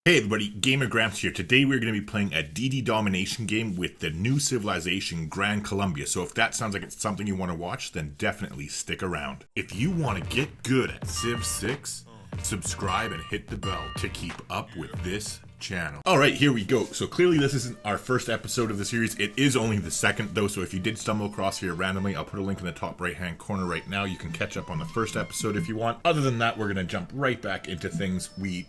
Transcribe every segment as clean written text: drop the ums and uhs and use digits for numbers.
Hey everybody, Gamer Gramps here. Today we're going to be playing a Deity Domination game with the new civilization, Gran Colombia. So if that sounds like it's something you want to watch, then definitely stick around. If you want to get good at Civ 6, subscribe and hit the bell to keep up with this channel. Alright, here we go. So clearly this isn't our first episode of the series. It is only the second though, so if you did stumble across here randomly, I'll put a link in the top right hand corner right now. You can catch up on the first episode if you want. Other than that, we're going to jump right back into things. We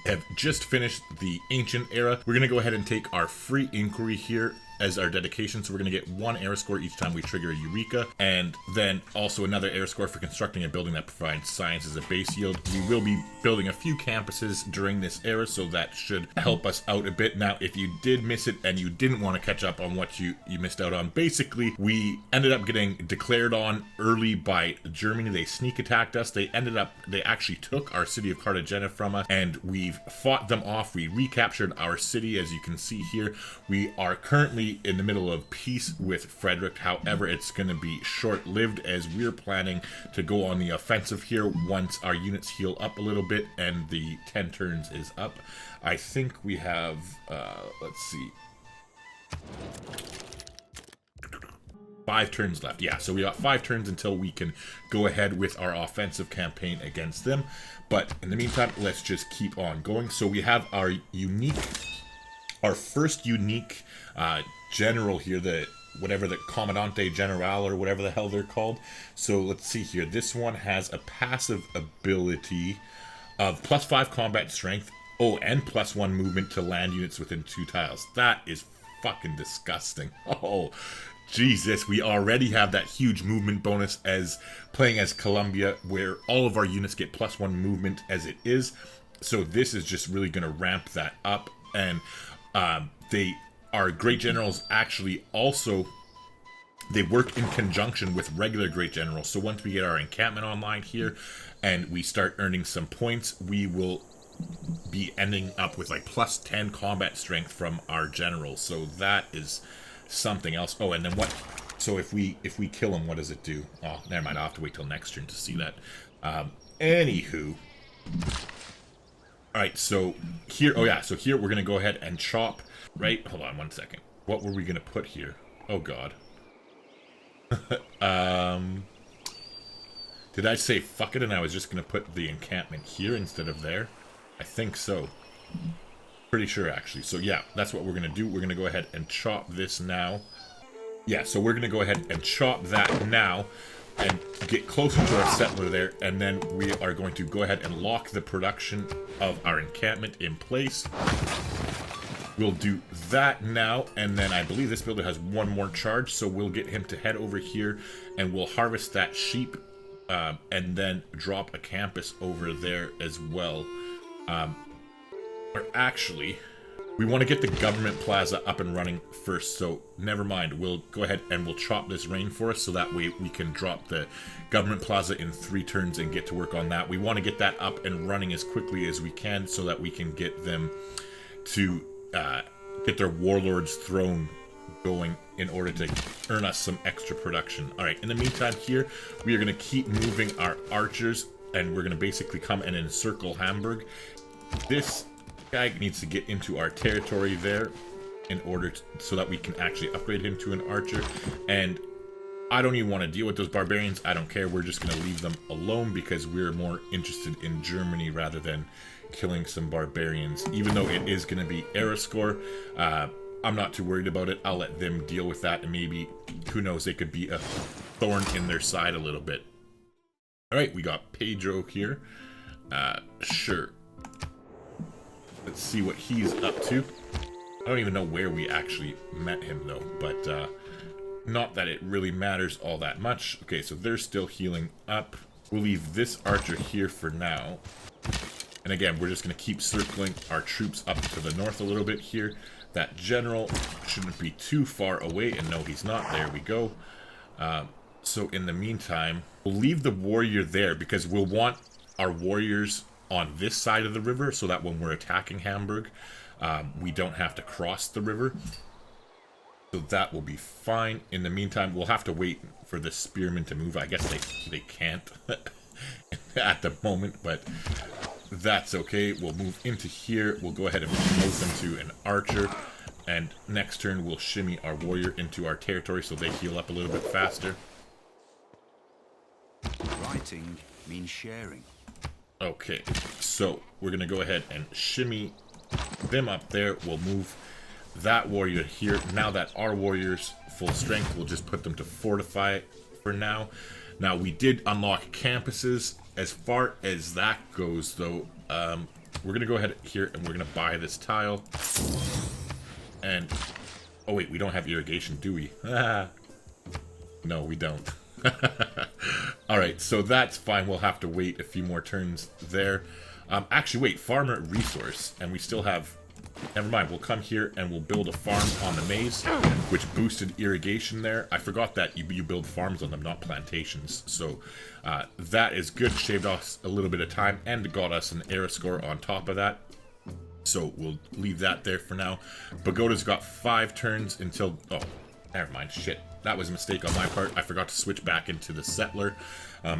have just finished the ancient era. We're going to go ahead and take our free inquiry here as our dedication. So we're going to get one era score each time we trigger a Eureka, and then also another era score for constructing a building that provides science as a base yield. We will be building a few campuses during this era, so that should help us out a bit. Now, if you did miss it and you didn't want to catch up on what you missed out on, basically, we ended up getting declared on early by Germany. They sneak attacked us. They actually took our city of Cartagena from us, and we've fought them off. We recaptured our city, as you can see here. We are currently in the middle of peace with Frederick. However, it's going to be short-lived, as we're planning to go on the offensive here once our units heal up a little bit and the 10 turns is up. I think we have, let's see, 5 turns left. Yeah, so we got 5 turns until we can go ahead with our offensive campaign against them. But in the meantime, let's just keep on going. So we have our first unique general here, the Comandante General or whatever the hell they're called. So let's see here. This one has a passive ability of +5 combat strength. Oh, and +1 movement to land units within 2 tiles. That is fucking disgusting. Oh, Jesus, we already have that huge movement bonus as playing as Colombia, where all of our units get +1 movement as it is. So this is just really going to ramp that up. And our great generals actually also, they work in conjunction with regular great generals. So once we get our encampment online here and we start earning some points, we will be ending up with like +10 combat strength from our generals. So that is something else. Oh, and then what? So if we kill him, what does it do? Oh, never mind. I'll have to wait till next turn to see that. Anywho. Alright, so here, oh yeah, so here we're going to go ahead and chop, right? Hold on one second. What were we going to put here? Oh god. Did I say fuck it and I was just going to put the encampment here instead of there? I think so. Pretty sure actually. So yeah, that's what we're going to do. We're going to go ahead and chop this now. Yeah, so we're going to go ahead and chop that now and get closer to our settler there, and then we are going to go ahead and lock the production of our encampment in place. We'll do that now, and then I believe this builder has one more charge, so we'll get him to head over here and we'll harvest that sheep and then drop a campus over there as well. Or actually, we want to get the government plaza up and running first, so never mind. We'll go ahead and we'll chop this rainforest so that way we can drop the government plaza in 3 turns and get to work on that. We want to get that up and running as quickly as we can so that we can get them to get their warlord's throne going in order to earn us some extra production. Alright, in the meantime here, we are going to keep moving our archers, and we're going to basically come and encircle Hamburg. This guy needs to get into our territory there in order so that we can actually upgrade him to an archer. And I don't even want to deal with those barbarians. I don't care. We're just going to leave them alone because we're more interested in Germany rather than killing some barbarians. Even though it is going to be era score, I'm not too worried about it. I'll let them deal with that, and maybe, who knows, they could be a thorn in their side a little bit. Alright, we got Pedro here. Sure. Let's see what he's up to. I don't even know where we actually met him though, but not that it really matters all that much. Okay, so they're still healing up. We'll leave this archer here for now. And again, we're just going to keep circling our troops up to the north a little bit here. That general shouldn't be too far away, and no, he's not. There we go. So in the meantime, we'll leave the warrior there because we'll want our warriors on this side of the river so that when we're attacking Hamburg, we don't have to cross the river. So that will be fine. In the meantime, we'll have to wait for the spearmen to move. I guess they can't at the moment, but That's okay. We'll move into here. We'll go ahead and promote them to an archer. And next turn, we'll shimmy our warrior into our territory so they heal up a little bit faster. Writing means sharing. Okay, so we're going to go ahead and shimmy them up there. We'll move that warrior here. Now that our warrior's full strength, we'll just put them to fortify for now. Now, we did unlock campuses. As far as that goes, though, we're going to go ahead here and we're going to buy this tile. And, oh wait, we don't have irrigation, do we? No, we don't. Alright, so that's fine. We'll have to wait a few more turns there. Actually, wait, farmer resource. And we still have... Never mind, we'll come here and we'll build a farm on the maize, which boosted irrigation there. I forgot that you build farms on them, not plantations. So that is good. Shaved us a little bit of time and got us an era score on top of that. So we'll leave that there for now. Pagoda's got 5 turns until... Oh, never mind. Shit. That was a mistake on my part. I forgot to switch back into the settler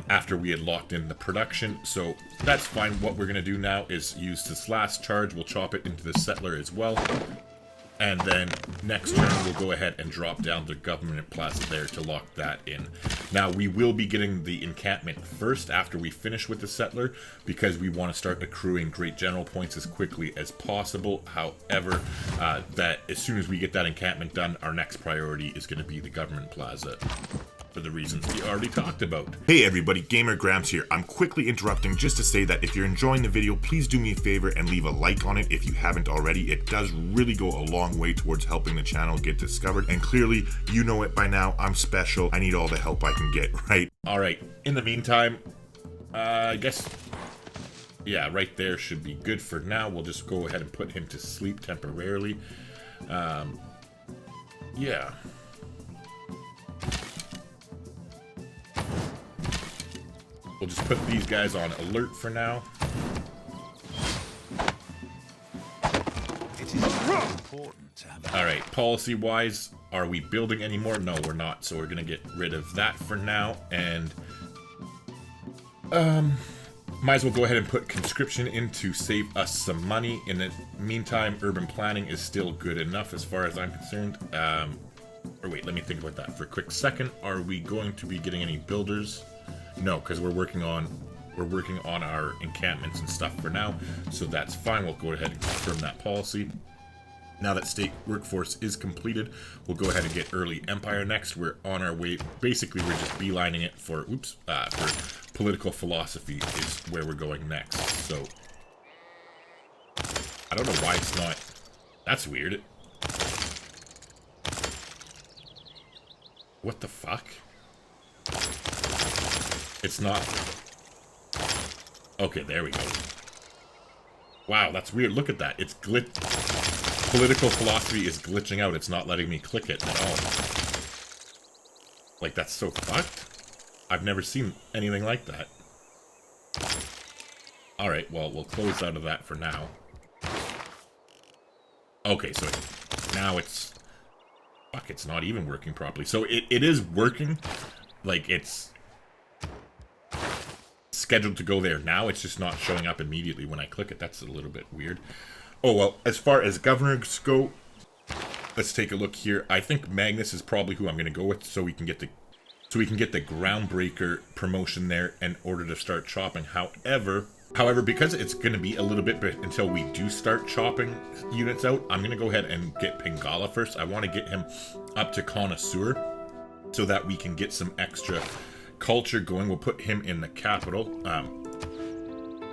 after we had locked in the production. So that's fine. What we're going to do now is use this last charge. We'll chop it into the settler as well. And then next turn, we'll go ahead and drop down the government plaza there to lock that in. Now, we will be getting the encampment first after we finish with the settler, because we want to start accruing great general points as quickly as possible. However, that as soon as we get that encampment done, our next priority is going to be the government plaza, for the reasons we already talked about. Hey everybody, Gamer Gramps here. I'm quickly interrupting just to say that if you're enjoying the video, please do me a favor and leave a like on it if you haven't already. It does really go a long way towards helping the channel get discovered, and clearly, you know it by now, I'm special. I need all the help I can get, right? Alright, in the meantime, I guess, yeah, right there should be good for now. We'll just go ahead and put him to sleep temporarily. Yeah. We'll just put these guys on alert for now. It is important to have. Alright, policy-wise, are we building anymore? No, we're not, so we're gonna get rid of that for now, and... might as well go ahead and put conscription in to save us some money. In the meantime, urban planning is still good enough as far as I'm concerned. Or wait, let me think about that for a quick second. Are we going to be getting any builders? No, because we're working on our encampments and stuff for now, so that's fine. We'll go ahead and confirm that policy. Now that state workforce is completed, we'll go ahead and get early empire next. We're on our way. Basically, we're just beelining it for for political philosophy is where we're going next. So I don't know why it's not. That's weird. What the fuck? It's not... Okay, there we go. Wow, that's weird. Look at that. It's Political philosophy is glitching out. It's not letting me click it at all. Like, that's so fucked. I've never seen anything like that. Alright, well, we'll close out of that for now. Okay, so now it's... Fuck, it's not even working properly. So it is working. Like, it's... scheduled to go there now. It's just not showing up immediately when I click it. That's a little bit weird. Oh, well, as far as governors go, let's take a look here. I think Magnus is probably who I'm going to go with, so we can get the groundbreaker promotion there in order to start chopping. However, because it's going to be a little bit until we do start chopping units out, I'm going to go ahead and get Pingala first. I want to get him up to connoisseur so that we can get some extra culture going. We'll put him in the capital,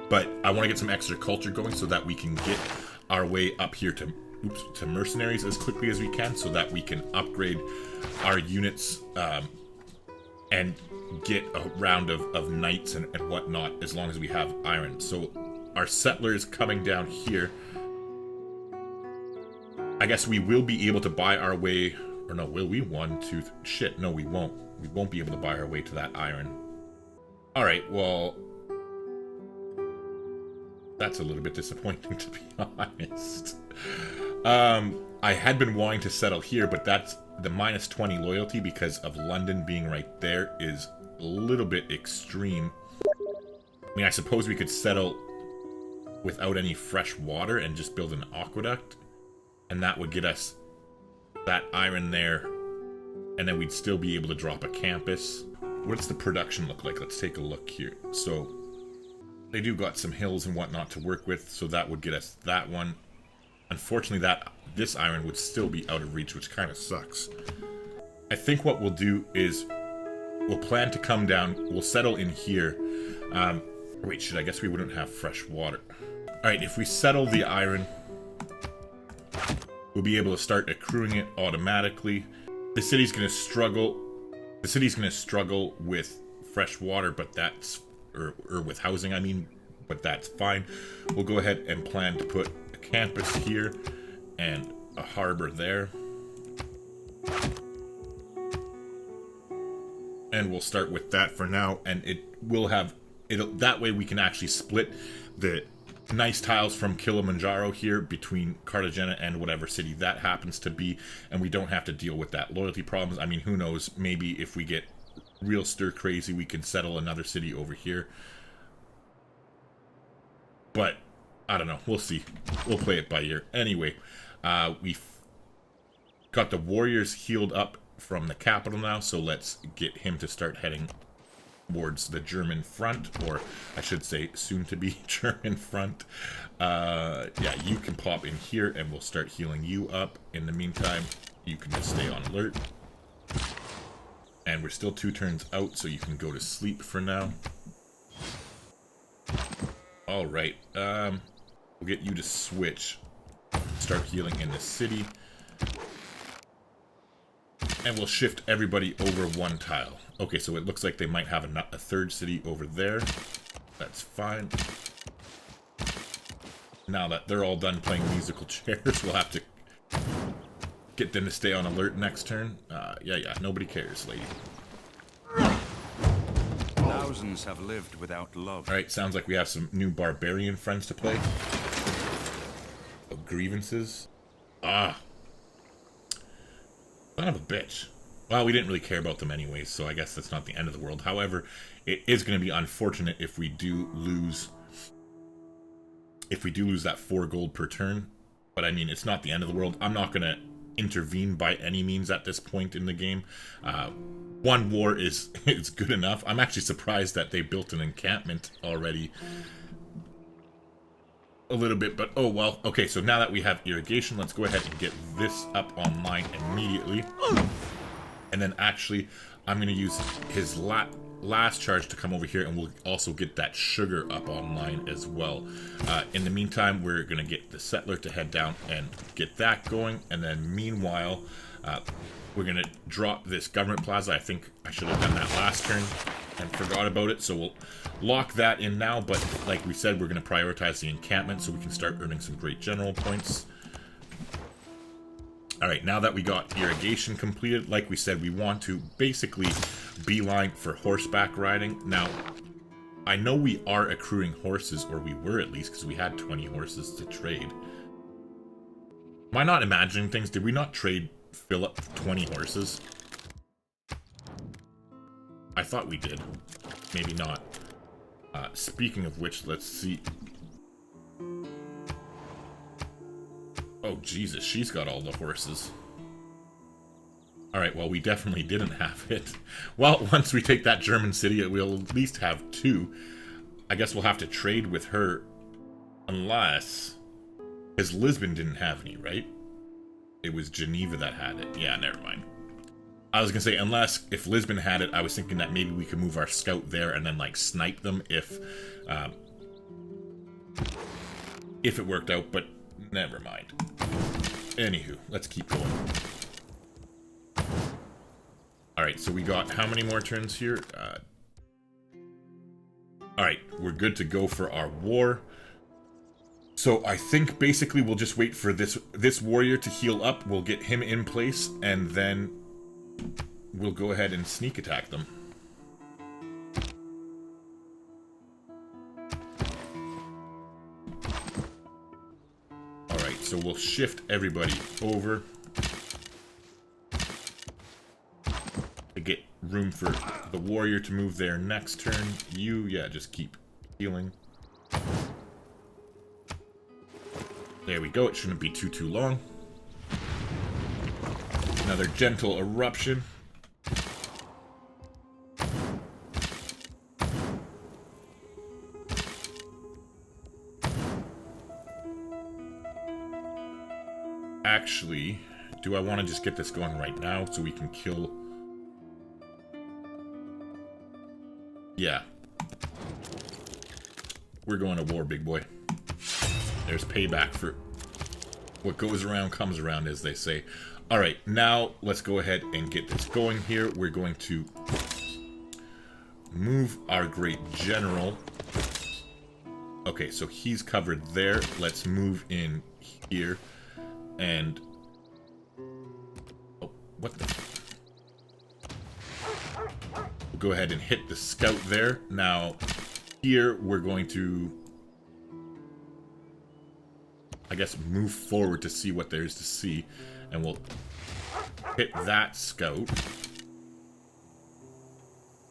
but I want to get some extra culture going so that we can get our way up here to mercenaries as quickly as we can, so that we can upgrade our units and get a round of knights and whatnot, as long as we have iron. So our settler is coming down here. I guess we will be able to buy our way, or no, will we? Shit, no, we won't. We won't be able to buy our way to that iron. Alright, well... That's a little bit disappointing, to be honest. I had been wanting to settle here, but that's the minus 20 loyalty because of London being right there is a little bit extreme. I mean, I suppose we could settle without any fresh water and just build an aqueduct. And that would get us that iron there. And then we'd still be able to drop a campus. What's the production look like? Let's take a look here. So they do got some hills and whatnot to work with, so that would get us that one. Unfortunately, this iron would still be out of reach, which kind of sucks. I think what we'll do is we'll plan to come down. We'll settle in here. Wait, I guess we wouldn't have fresh water. All right, if we settle the iron, we'll be able to start accruing it automatically. The city's going to struggle. The city's going to struggle with fresh water, but that's or with housing, I mean, but that's fine. We'll go ahead and plan to put a campus here and a harbor there. And we'll start with that for now, and it will have that way we can actually split the nice tiles from Kilimanjaro here between Cartagena and whatever city that happens to be, and we don't have to deal with that loyalty problems. I mean, who knows, maybe if we get real stir crazy, we can settle another city over here. But I don't know, we'll see. We'll play it by ear. Anyway, we've got the warriors healed up from the capital now, so let's get him to start heading towards the German front, or I should say soon to be German front. Yeah, you can pop in here and we'll start healing you up. In the meantime, you can just stay on alert. And we're still 2 turns out, so you can go to sleep for now. Alright, we'll get you to switch. Start healing in the city. And we'll shift everybody over 1 tile. Okay, so it looks like they might have a 3rd city over there. That's fine. Now that they're all done playing musical chairs, we'll have to get them to stay on alert next turn. Yeah, nobody cares, lady. Thousands have lived without love. Alright, sounds like we have some new barbarian friends to play. Oh, grievances. Ah. Son of a bitch. Well, we didn't really care about them anyway, so I guess that's not the end of the world. However, it is going to be unfortunate if we do lose... If we do lose that 4 gold per turn. But I mean, it's not the end of the world. I'm not going to intervene by any means at this point in the game. 1 war is good enough. I'm actually surprised that they built an encampment already. A little bit, but oh well. Okay, so now that we have irrigation, let's go ahead and get this up online immediately. And then actually, I'm going to use his last charge to come over here, and we'll also get that sugar up online as well. In the meantime, we're going to get the settler to head down and get that going. And then meanwhile, we're going to drop this government plaza. I think I should have done that last turn and forgot about it. So we'll lock that in now. But like we said, we're going to prioritize the encampment so we can start earning some great general points. Alright, now that we got irrigation completed, like we said, we want to basically beeline for horseback riding. Now, I know we are accruing horses, or we were at least, because we had 20 horses to trade. Am I not imagining things? Did we not trade Philip 20 horses? I thought we did. Maybe not. Speaking of which, let's see. Oh, Jesus, she's got all the horses. Alright, well, we definitely didn't have it. Well, once we take that German city, we'll at least have 2. I guess we'll have to trade with her. Unless... Because Lisbon didn't have any, right? It was Geneva that had it. Yeah, never mind. I was going to say, unless if Lisbon had it, I was thinking that maybe we could move our scout there and then, like, snipe them if it worked out, but never mind. Anywho, let's keep going. Alright, so we got how many more turns here? Alright, we're good to go for our war. So I think basically we'll just wait for this warrior to heal up. We'll get him in place, and then we'll go ahead and sneak attack them. Alright, so we'll shift everybody over to get room for the warrior to move there next turn. You, yeah, just keep healing. There we go. It shouldn't be too long. Another gentle eruption. Actually, do I want to just get this going right now so we can kill... Yeah. We're going to war, big boy. There's payback for what goes around comes around, as they say. Alright, now let's go ahead and get this going here. We're going to move our great general. Okay, so he's covered there. Let's move in here. And... oh, what the... we'll go ahead and hit the scout there. Now, here we're going to... I guess move forward to see what there is to see. And we'll hit that scout.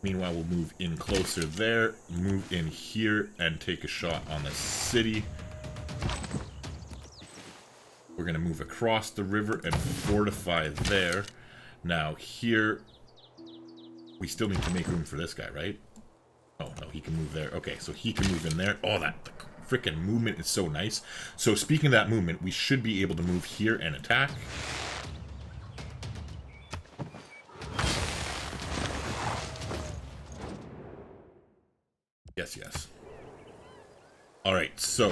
Meanwhile, we'll move in closer there. Move in here and take a shot on the city. We're going to move across the river and fortify there. Now here, we still need to make room for this guy, right? Oh, no, he can move there. Okay, so he can move in there. Oh, that freaking movement is so nice. So speaking of that movement, we should be able to move here and attack. Yes, yes. Alright, so...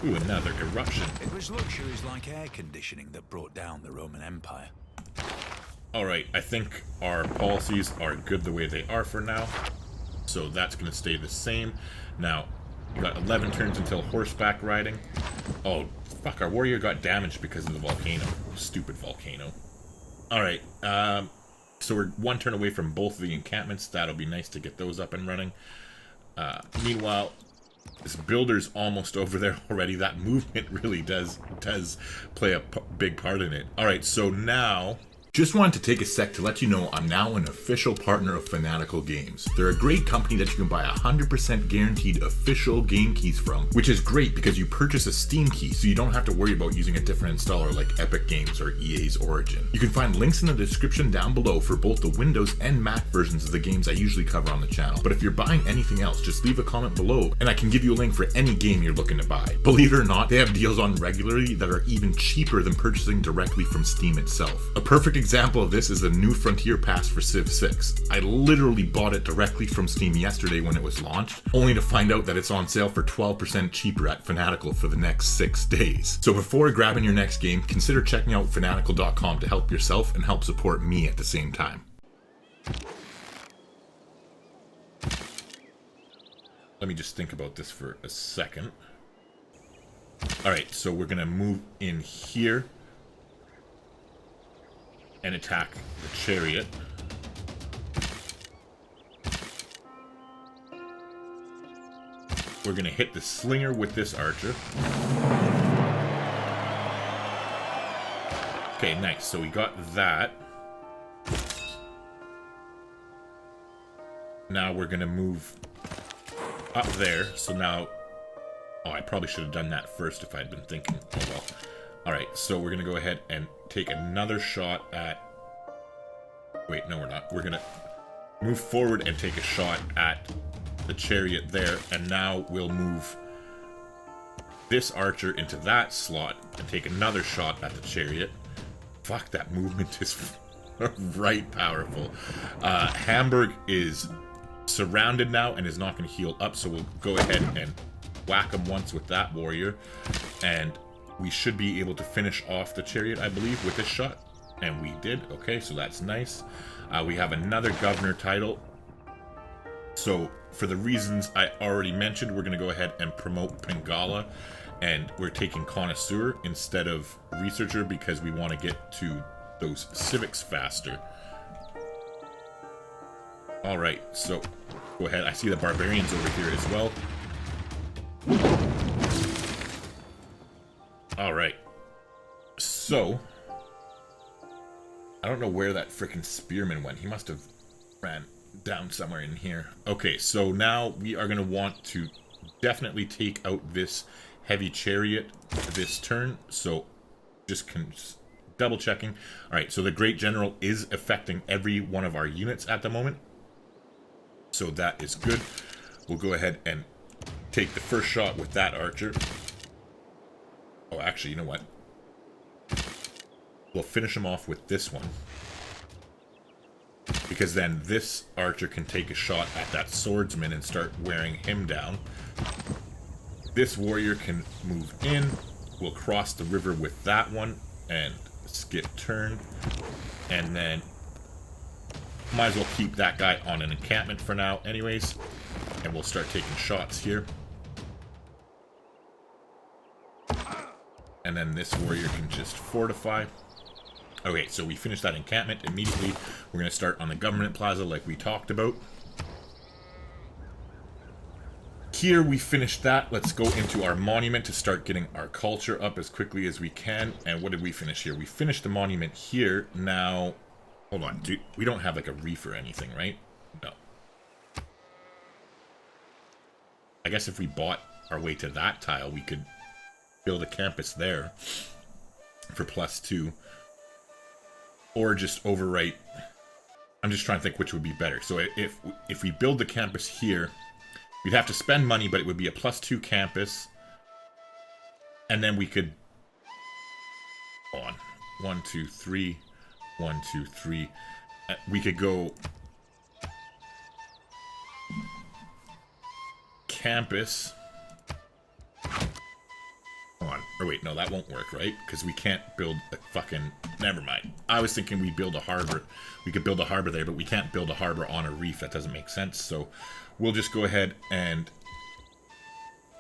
ooh, another eruption. It was luxuries like air conditioning that brought down the Roman Empire. Alright, I think our policies are good the way they are for now. So that's going to stay the same. Now, we got 11 turns until horseback riding. Oh, fuck, our warrior got damaged because of the volcano. Stupid volcano. Alright, so we're one turn away from both of the encampments. That'll be nice to get those up and running. Meanwhile, this builder's almost over there already. That movement really does play a big part in it. Alright, so now... just wanted to take a sec to let you know I'm now an official partner of Fanatical Games. They're a great company that you can buy 100% guaranteed official game keys from, which is great because you purchase a Steam key so you don't have to worry about using a different installer like Epic Games or EA's Origin. You can find links in the description down below for both the Windows and Mac versions of the games I usually cover on the channel. But if you're buying anything else, just leave a comment below and I can give you a link for any game you're looking to buy. Believe it or not, they have deals on regularly that are even cheaper than purchasing directly from Steam itself. A perfect example of this is the New Frontier Pass for Civ 6. I literally bought it directly from Steam yesterday when it was launched, only to find out that it's on sale for 12% cheaper at Fanatical for the next 6 days. So before grabbing your next game, consider checking out fanatical.com to help yourself and help support me at the same time. Let me just think about this for a second. Alright, so we're going to move in here and attack the chariot. We're going to hit the slinger with this archer. Okay, nice. So we got that. Now we're going to move up there. So now... oh, I probably should have done that first if I'd been thinking. Oh well. Alright, so we're going to go ahead and take another shot at... wait, no we're not. We're going to move forward and take a shot at the chariot there. And now we'll move this archer into that slot and take another shot at the chariot. Fuck, that movement is right powerful. Hamburg is surrounded now and is not going to heal up. So we'll go ahead and whack him once with that warrior. And... we should be able to finish off the chariot, I believe, with this shot. And we did. Okay, so that's nice. We have another governor title. So, for the reasons I already mentioned, we're going to go ahead and promote Pingala. And we're taking Connoisseur instead of Researcher because we want to get to those civics faster. Alright, so go ahead. I see the Barbarians over here as well. Alright, so, I don't know where that frickin' spearman went. He must have ran down somewhere in here. Okay, so now we are going to want to definitely take out this heavy chariot this turn, so just double checking. Alright, so the Great General is affecting every one of our units at the moment, so that is good. We'll go ahead and take the first shot with that archer. Oh, actually, you know what? We'll finish him off with this one, because then this archer can take a shot at that swordsman and start wearing him down. This warrior can move in. We'll cross the river with that one and skip turn. And then might as well keep that guy on an encampment for now anyways. And we'll start taking shots here. And then this warrior can just fortify. Okay, so we finished that encampment. Immediately, we're going to start on the government plaza like we talked about. Here we finished that. Let's go into our monument to start getting our culture up as quickly as we can. And what did we finish here? We finished the monument here. Now, hold on. We don't have like a reef or anything, right? No. I guess if we bought our way to that tile, we could build a campus there for +2. Or just overwrite. I'm just trying to think which would be better. So if we build the campus here, we'd have to spend money, but it would be a +2 campus. And then we could... Hold on. 1, 2, 3. 1, 2, 3. We could go... Campus... Hold on. Or wait, no, that won't work, right? Because we can't build a fucking... Never mind. I was thinking we'd build a harbor. We could build a harbor there, but we can't build a harbor on a reef. That doesn't make sense. So we'll just go ahead and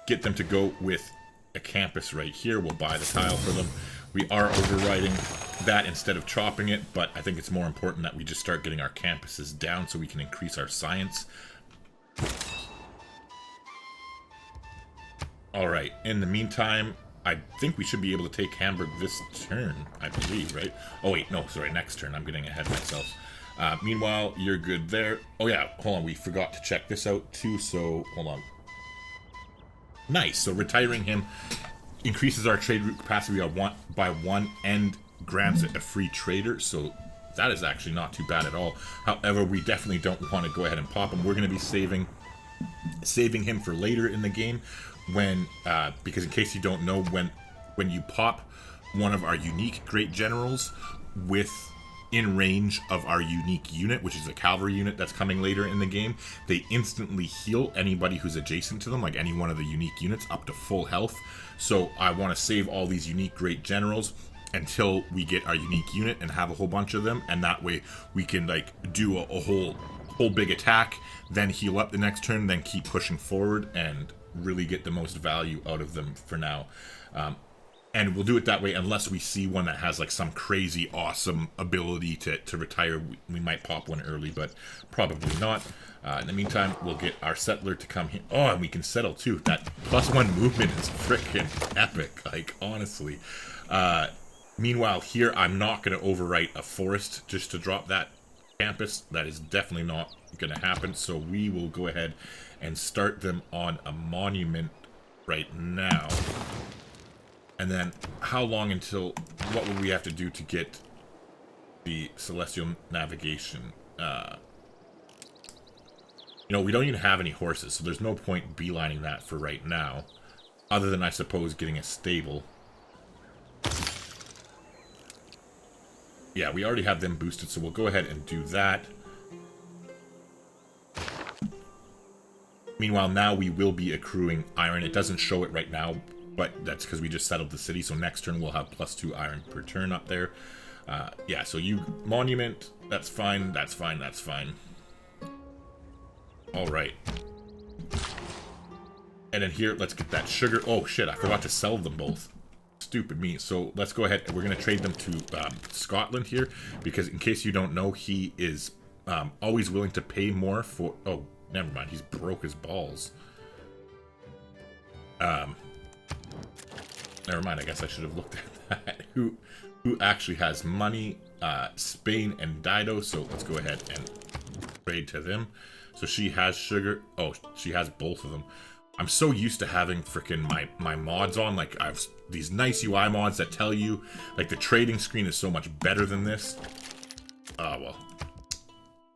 get them to go with a campus right here. We'll buy the tile for them. We are overriding that instead of chopping it, but I think it's more important that we just start getting our campuses down so we can increase our science. Alright, in the meantime, I think we should be able to take Hamburg this turn, I believe, right? Oh wait, no, sorry, next turn. I'm getting ahead of myself. Meanwhile, you're good there. Oh yeah, hold on, we forgot to check this out too, so hold on. Nice, so retiring him increases our trade route capacity by 1 and grants it a free trader, so that is actually not too bad at all. However, we definitely don't want to go ahead and pop him. We're going to be saving him for later in the game, when because in case you don't know, when you pop one of our unique great generals in range of our unique unit, which is a cavalry unit that's coming later in the game, they instantly heal anybody who's adjacent to them, like any one of the unique units, up to full health. So I want to save all these unique great generals until we get our unique unit and have a whole bunch of them, and that way we can like do a whole big attack, then heal up the next turn, then keep pushing forward and really get the most value out of them for now. And we'll do it that way unless we see one that has like some crazy awesome ability to retire. We might pop one early, but probably not. In the meantime, we'll get our settler to come here. Oh, and we can settle too. That +1 movement is freaking epic, like honestly. Meanwhile, here I'm not going to overwrite a forest just to drop that campus. That is definitely not going to happen. So we will go ahead and start them on a monument right now. And then how long until, what would we have to do to get the celestial navigation? You know, we don't even have any horses, so there's no point beelining that for right now, other than I suppose getting a stable. Yeah, we already have them boosted, so we'll go ahead and do that. Meanwhile, now we will be accruing iron. It doesn't show it right now, but that's because we just settled the city, so next turn we'll have +2 iron per turn up there. Yeah, so you monument, that's fine, that's fine, that's fine. Alright. And then here, let's get that sugar. Oh shit, I forgot to sell them both. Stupid me. So let's go ahead and we're going to trade them to Scotland here, because in case you don't know, he is always willing to pay more for... Oh, never mind, he's broke his balls. Never mind, I guess I should have looked at that. Who actually has money? Spain and Dido, so let's go ahead and trade to them. So she has sugar. Oh, she has both of them. I'm so used to having freaking my mods on. Like, I've these nice UI mods that tell you, like, the trading screen is so much better than this. Well.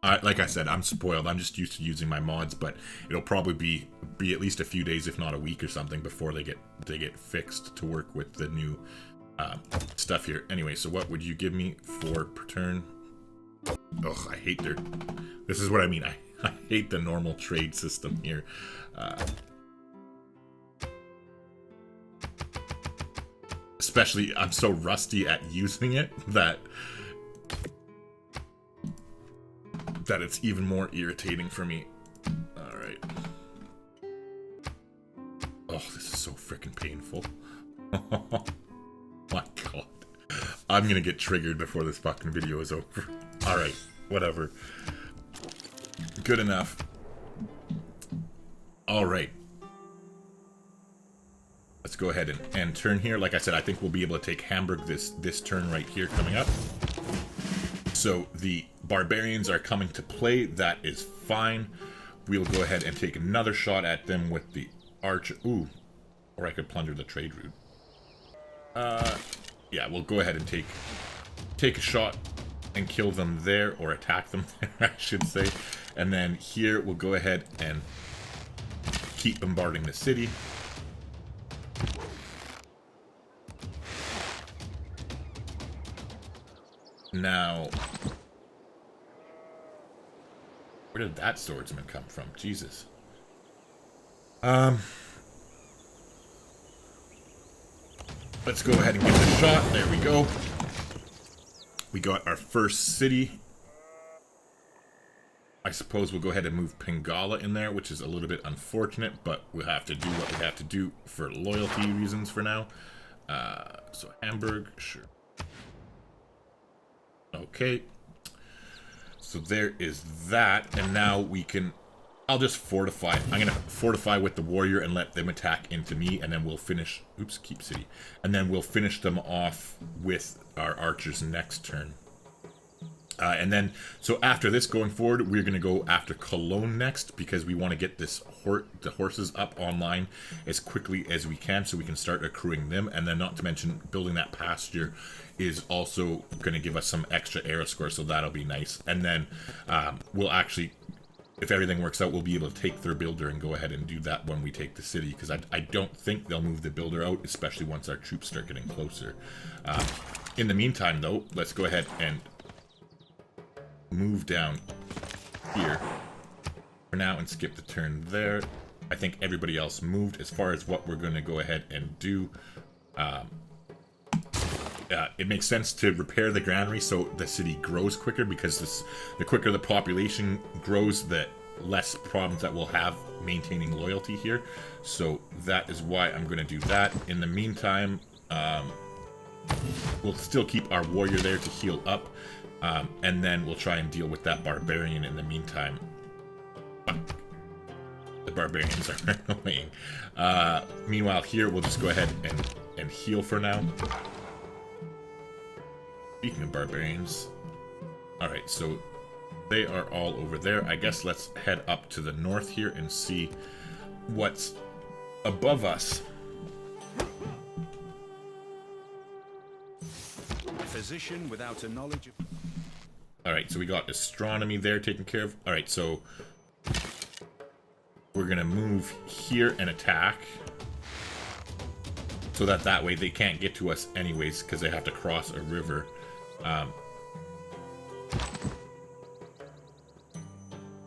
Like I said, I'm spoiled. I'm just used to using my mods, but it'll probably be at least a few days, if not a week or something, before they get fixed to work with the new stuff here. Anyway, so what would you give me for per turn? Ugh, I hate their... This is what I mean. I hate the normal trade system here. Especially, I'm so rusty at using it that it's even more irritating for me. Alright. Oh, this is so freaking painful. My god. I'm gonna get triggered before this fucking video is over. Alright, whatever. Good enough. Alright. Let's go ahead and turn here. Like I said, I think we'll be able to take Hamburg this turn right here coming up. So the barbarians are coming to play. That is fine. We'll go ahead and take another shot at them with the archer. Ooh. Or I could plunder the trade route. Yeah, we'll go ahead and take a shot and kill them there, or attack them there, I should say. And then here we'll go ahead and keep bombarding the city. Now, where did that swordsman come from? Jesus. Let's go ahead and get the shot. There we go. We got our first city. I suppose we'll go ahead and move Pingala in there, which is a little bit unfortunate, but we'll have to do what we have to do for loyalty reasons for now. So Hamburg, sure. Okay. So there is that, and now we can... I'll just fortify. I'm going to fortify with the warrior and let them attack into me, and then we'll finish... Oops, keep city. And then we'll finish them off with our archers next turn. And then, so after this going forward, we're going to go after Cologne next, because we want to get the horses up online as quickly as we can, so we can start accruing them. And then, not to mention, building that pasture is also going to give us some extra arrow score, so that'll be nice. And then we'll actually, if everything works out, we'll be able to take their builder and go ahead and do that when we take the city, because I don't think they'll move the builder out, especially once our troops start getting closer. In the meantime, though, let's go ahead and move down here for now and skip the turn there. I think everybody else moved. As far as what we're going to go ahead and do, it makes sense to repair the granary so the city grows quicker, because the quicker the population grows, the less problems that we'll have maintaining loyalty here. So that is why I'm going to do that. In the meantime, we'll still keep our warrior there to heal up. And then we'll try and deal with that barbarian in the meantime. Fuck. The barbarians are annoying. Meanwhile, here we'll just go ahead and heal for now. Speaking of barbarians. Alright, so they are all over there. I guess let's head up to the north here and see what's above us. A physician without a knowledge of... Alright, so we got astronomy there taken care of. Alright, so we're going to move here and attack. So that way they can't get to us anyways, because they have to cross a river.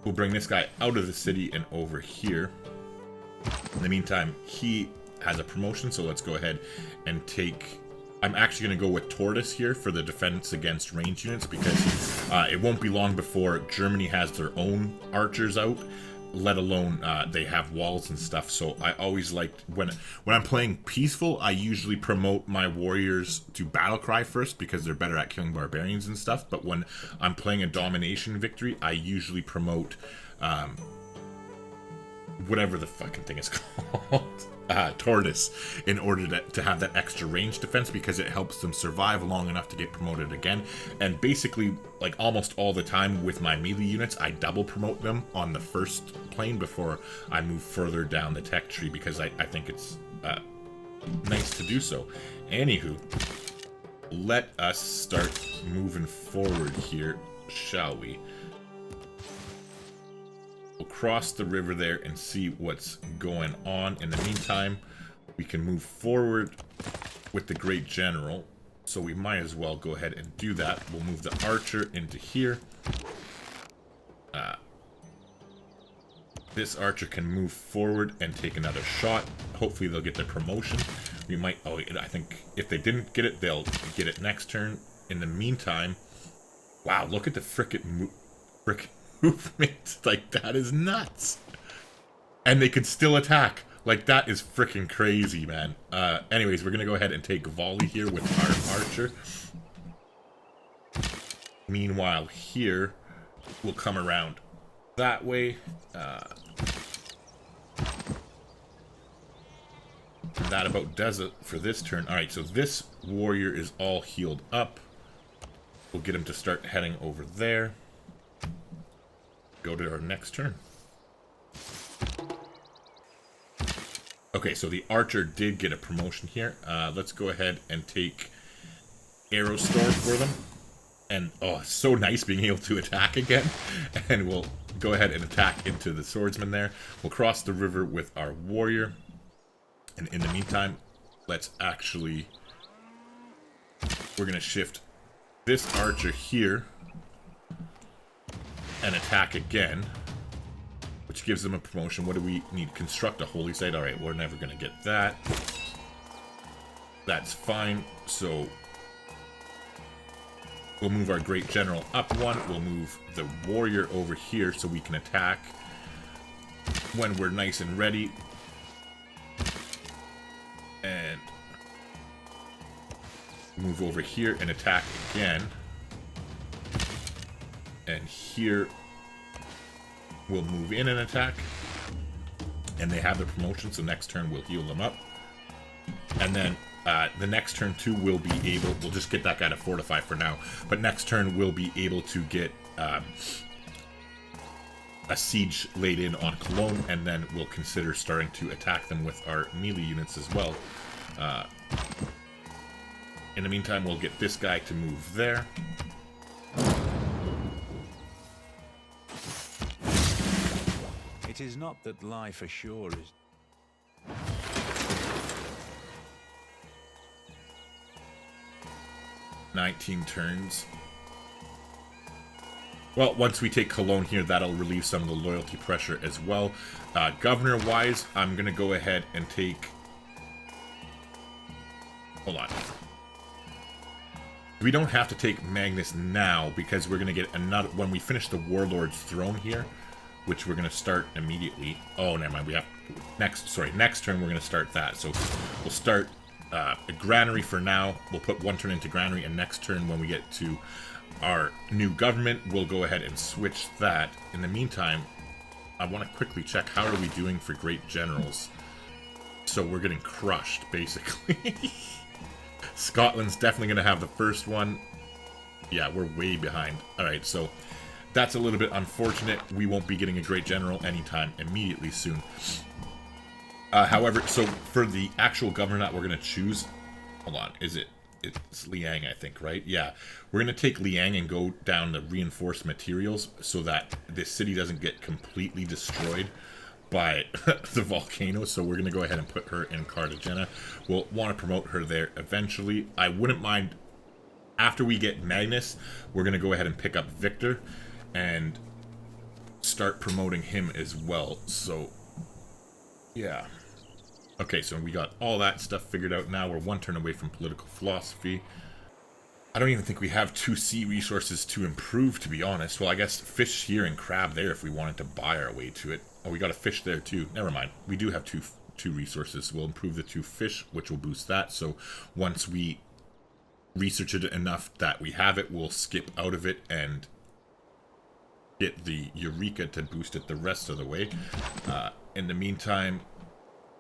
We'll bring this guy out of the city and over here. In the meantime, he has a promotion, so let's go ahead and take... I'm actually going to go with Tortoise here for the defense against range units, because it won't be long before Germany has their own archers out, let alone they have walls and stuff. So I always like, when I'm playing peaceful, I usually promote my warriors to battlecry first, because they're better at killing barbarians and stuff. But when I'm playing a domination victory, I usually promote whatever the fucking thing is called, tortoise, in order to have that extra range defense, because it helps them survive long enough to get promoted again. And basically, like almost all the time with my melee units, I double promote them on the first plane before I move further down the tech tree, because I think it's nice to do so. Anywho, let us start moving forward here, shall we? We'll cross the river there and see what's going on. In the meantime, we can move forward with the Great General, so we might as well go ahead and do that. We'll move the archer into here. This archer can move forward and take another shot. Hopefully they'll get their promotion. We might, oh, I think if they didn't get it, they'll get it next turn. In the meantime, wow, look at the frickin' movement. Like, that is nuts. And they could still attack. Like, that is frickin' crazy, man. Anyways, we're gonna go ahead and take volley here with our archer. Meanwhile, here, we'll come around that way. That about does it for this turn. Alright, so this warrior is all healed up. We'll get him to start heading over there. Go to our next turn. Okay, so the archer did get a promotion here. Let's go ahead and take arrow storm for them. And, oh, it's so nice being able to attack again. And we'll go ahead and attack into the swordsman there. We'll cross the river with our warrior. And in the meantime, let's actually... We're going to shift this archer here and attack again, which gives them a promotion. What do we need? Construct a holy site. Alright, we're never going to get that. That's fine. So we'll move our Great General up one. We'll move the warrior over here so we can attack when we're nice and ready. And move over here and attack again. And here we'll move in and attack. And they have the promotion, so next turn we'll heal them up. And then the next turn too we'll be able, we'll just get that guy to fortify for now. But next turn we'll be able to get a siege laid in on Cologne, and then we'll consider starting to attack them with our melee units as well. In the meantime, we'll get this guy to move there. It is not that life ashore is... 19 turns. Well, once we take Cologne here, that'll relieve some of the loyalty pressure as well. Governor-wise, I'm going to go ahead and take... Hold on. We don't have to take Magnus now, because we're going to get another... When we finish the Warlord's Throne here, which we're going to start immediately... Oh, never mind. We have... Next turn we're going to start that. So we'll start a Granary for now. We'll put one turn into Granary, and next turn when we get to our new government, we'll go ahead and switch that. In the meantime, I want to quickly check how are we doing for Great Generals. So we're getting crushed, basically. Scotland's definitely going to have the first one. Yeah, we're way behind. Alright, so that's a little bit unfortunate. We won't be getting a Great General anytime immediately soon. However, so for the actual governor that we're going to choose... Hold on, it's Liang, I think, right? Yeah. We're going to take Liang and go down the reinforced materials so that this city doesn't get completely destroyed by the volcano. So we're going to go ahead and put her in Cartagena. We'll want to promote her there eventually. I wouldn't mind, after we get Magnus, we're going to go ahead and pick up Victor and start promoting him as well. So, yeah. Okay, so we got all that stuff figured out now. We're one turn away from political philosophy. I don't even think we have 2 sea resources to improve, to be honest. Well, I guess fish here and crab there if we wanted to buy our way to it. Oh, we got a fish there too. Never mind. We do have two resources. We'll improve the 2 fish, which will boost that. So once we research it enough that we have it, we'll skip out of it and get the Eureka to boost it the rest of the way. In the meantime,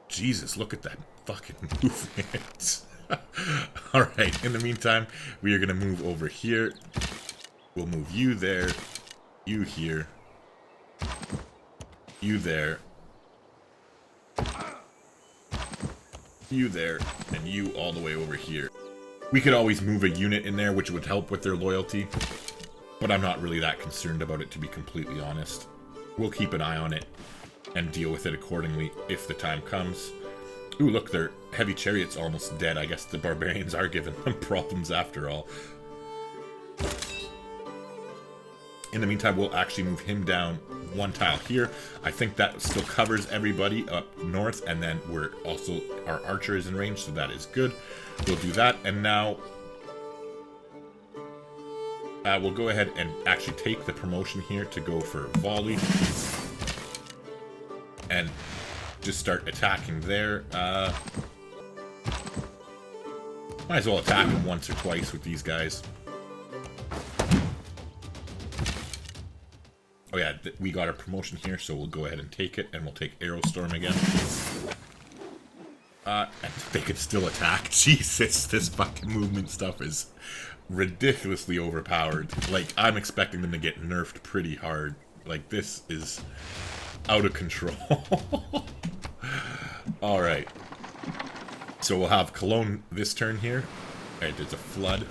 Jesus, look at that fucking movement. Alright, in the meantime, we are going to move over here. We'll move you there, you here, you there, you there, and you all the way over here. We could always move a unit in there, which would help with their loyalty, but I'm not really that concerned about it, to be completely honest. We'll keep an eye on it and deal with it accordingly if the time comes. Ooh, look, their heavy chariot's almost dead. I guess the barbarians are giving them problems after all. In the meantime, we'll actually move him down one tile here. I think that still covers everybody up north, and then we're also, our archer is in range, so that is good. We'll do that, and now we'll go ahead and actually take the promotion here to go for volley. And just start attacking there. Might as well attack them once or twice with these guys. Oh yeah, we got our promotion here, so we'll go ahead and take it, and we'll take Aerostorm again. And they can still attack. Jesus, this fucking movement stuff is ridiculously overpowered. Like, I'm expecting them to get nerfed pretty hard. Like, this is out of control. Alright. So we'll have Cologne this turn here. Alright, there's a flood.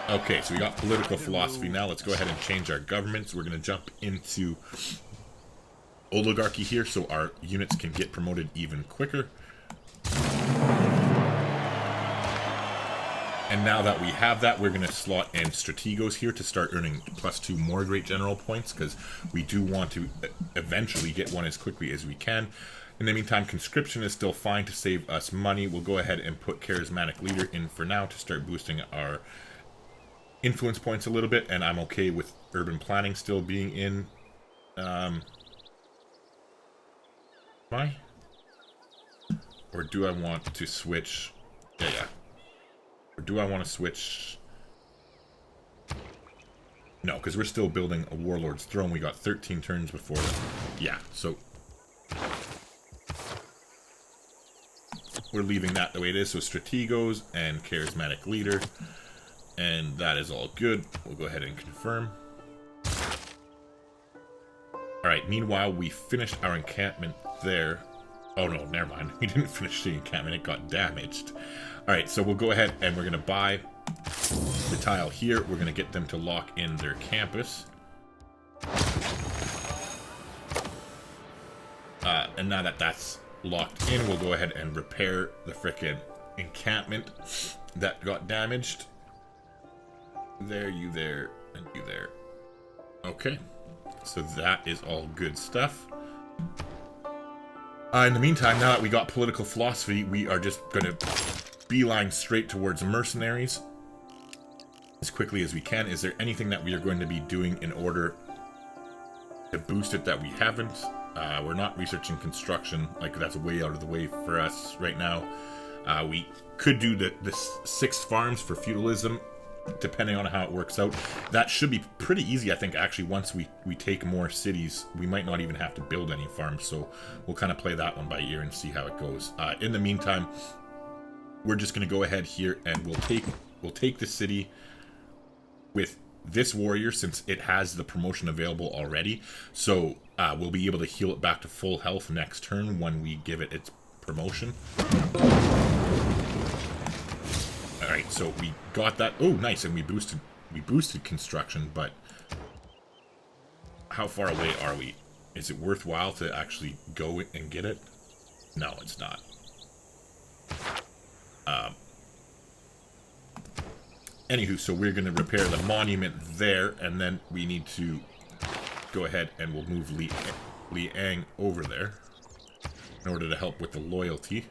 Okay, so we got political philosophy. Now let's go ahead and change our governments. We're going to jump into oligarchy here so our units can get promoted even quicker. And now that we have that, we're going to slot in strategos here to start earning +2 more great general points, because we do want to eventually get one as quickly as we can. In the meantime, conscription is still fine to save us money. We'll go ahead and put charismatic leader in for now to start boosting our influence points a little bit, and I'm okay with urban planning still being in. Or do I want to switch? Yeah. Or do I want to switch? No, because we're still building a warlord's throne. We got 13 turns before that. Yeah, so we're leaving that the way it is. So strategos and charismatic leader. And that is all good. We'll go ahead and confirm. Alright, meanwhile, we finished our encampment there. Oh no, never mind. We didn't finish the encampment, it got damaged. Alright, so we'll go ahead and we're going to buy the tile here. We're going to get them to lock in their campus. And now that that's locked in, we'll go ahead and repair the frickin' encampment that got damaged. There, you there, and you there. Okay, so that is all good stuff. In the meantime, now that we got political philosophy, we are just going to beeline straight towards mercenaries as quickly as we can. Is there anything that we are going to be doing in order to boost it that we haven't? We're not researching construction, like that's way out of the way for us right now. We could do the 6 farms for feudalism, depending on how it works out. That should be pretty easy, I think, actually. Once we take more cities, we might not even have to build any farms, so we'll kind of play that one by ear and see how it goes. In the meantime, we're just going to go ahead here and we'll take the city with this warrior, since it has the promotion available already. So we'll be able to heal it back to full health next turn when we give it its promotion. Alright, so we got that. Oh, nice, and we boosted construction, but how far away are we? Is it worthwhile to actually go and get it? No, it's not. Anywho, so we're going to repair the monument there, and then we need to go ahead and we'll move Liang over there in order to help with the loyalty.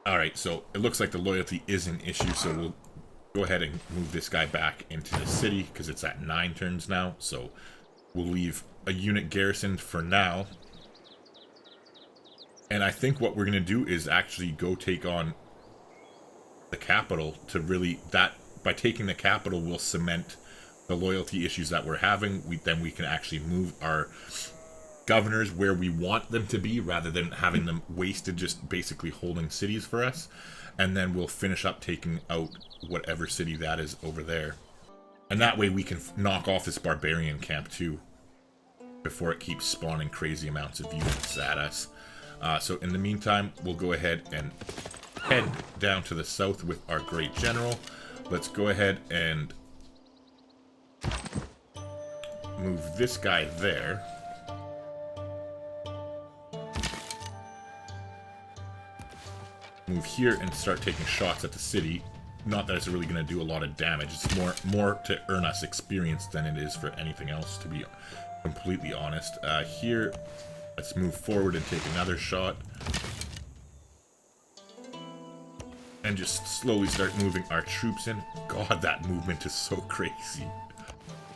Alright, so it looks like the loyalty is an issue, so we'll go ahead and move this guy back into the city, because it's at 9 turns now, so we'll leave a unit garrisoned for now. And I think what we're going to do is actually go take on the capital to really, by taking the capital, we'll cement the loyalty issues that we're having, then we can actually move our governors where we want them to be, rather than having them wasted just basically holding cities for us. And then we'll finish up taking out whatever city that is over there. And that way we can knock off this barbarian camp too, before it keeps spawning crazy amounts of units at us. So in the meantime, we'll go ahead and head down to the south with our great general. Let's go ahead and move this guy there. Move here and start taking shots at the city. Not that it's really going to do a lot of damage. It's more to earn us experience than it is for anything else, to be completely honest. Here, let's move forward and take another shot. And just slowly start moving our troops in. God, that movement is so crazy.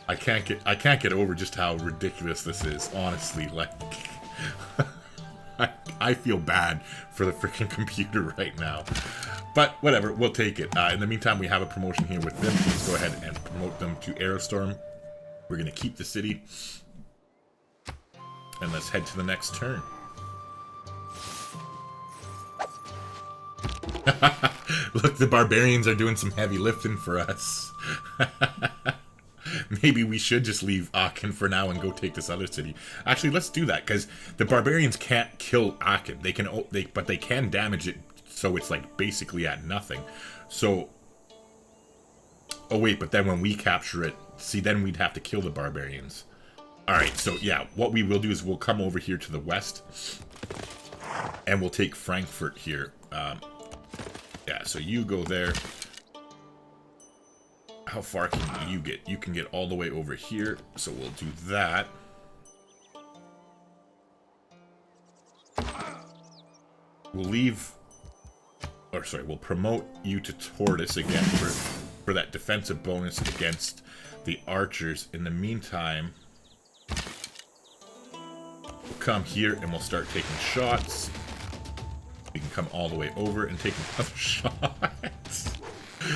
I can't get over just how ridiculous this is, honestly. Like, I feel bad for the freaking computer right now. But whatever, we'll take it. In the meantime, we have a promotion here with them. Let's go ahead and promote them to Aerostorm. We're going to keep the city. And let's head to the next turn. Look, the barbarians are doing some heavy lifting for us. Maybe we should just leave Aachen for now and go take this other city. Actually, let's do that, because the barbarians can't kill Aachen. But they can damage it, so it's like basically at nothing. So, oh wait, but then when we capture it, see, then we'd have to kill the barbarians. All right, so yeah, what we will do is we'll come over here to the west, and we'll take Frankfurt here. Yeah, so you go there. How far can you get? You can get all the way over here, so we'll do that. We'll leave, or sorry, we'll promote you to Tortoise again for that defensive bonus against the archers. In the meantime, we'll come here and we'll start taking shots. We can come all the way over and take another shot.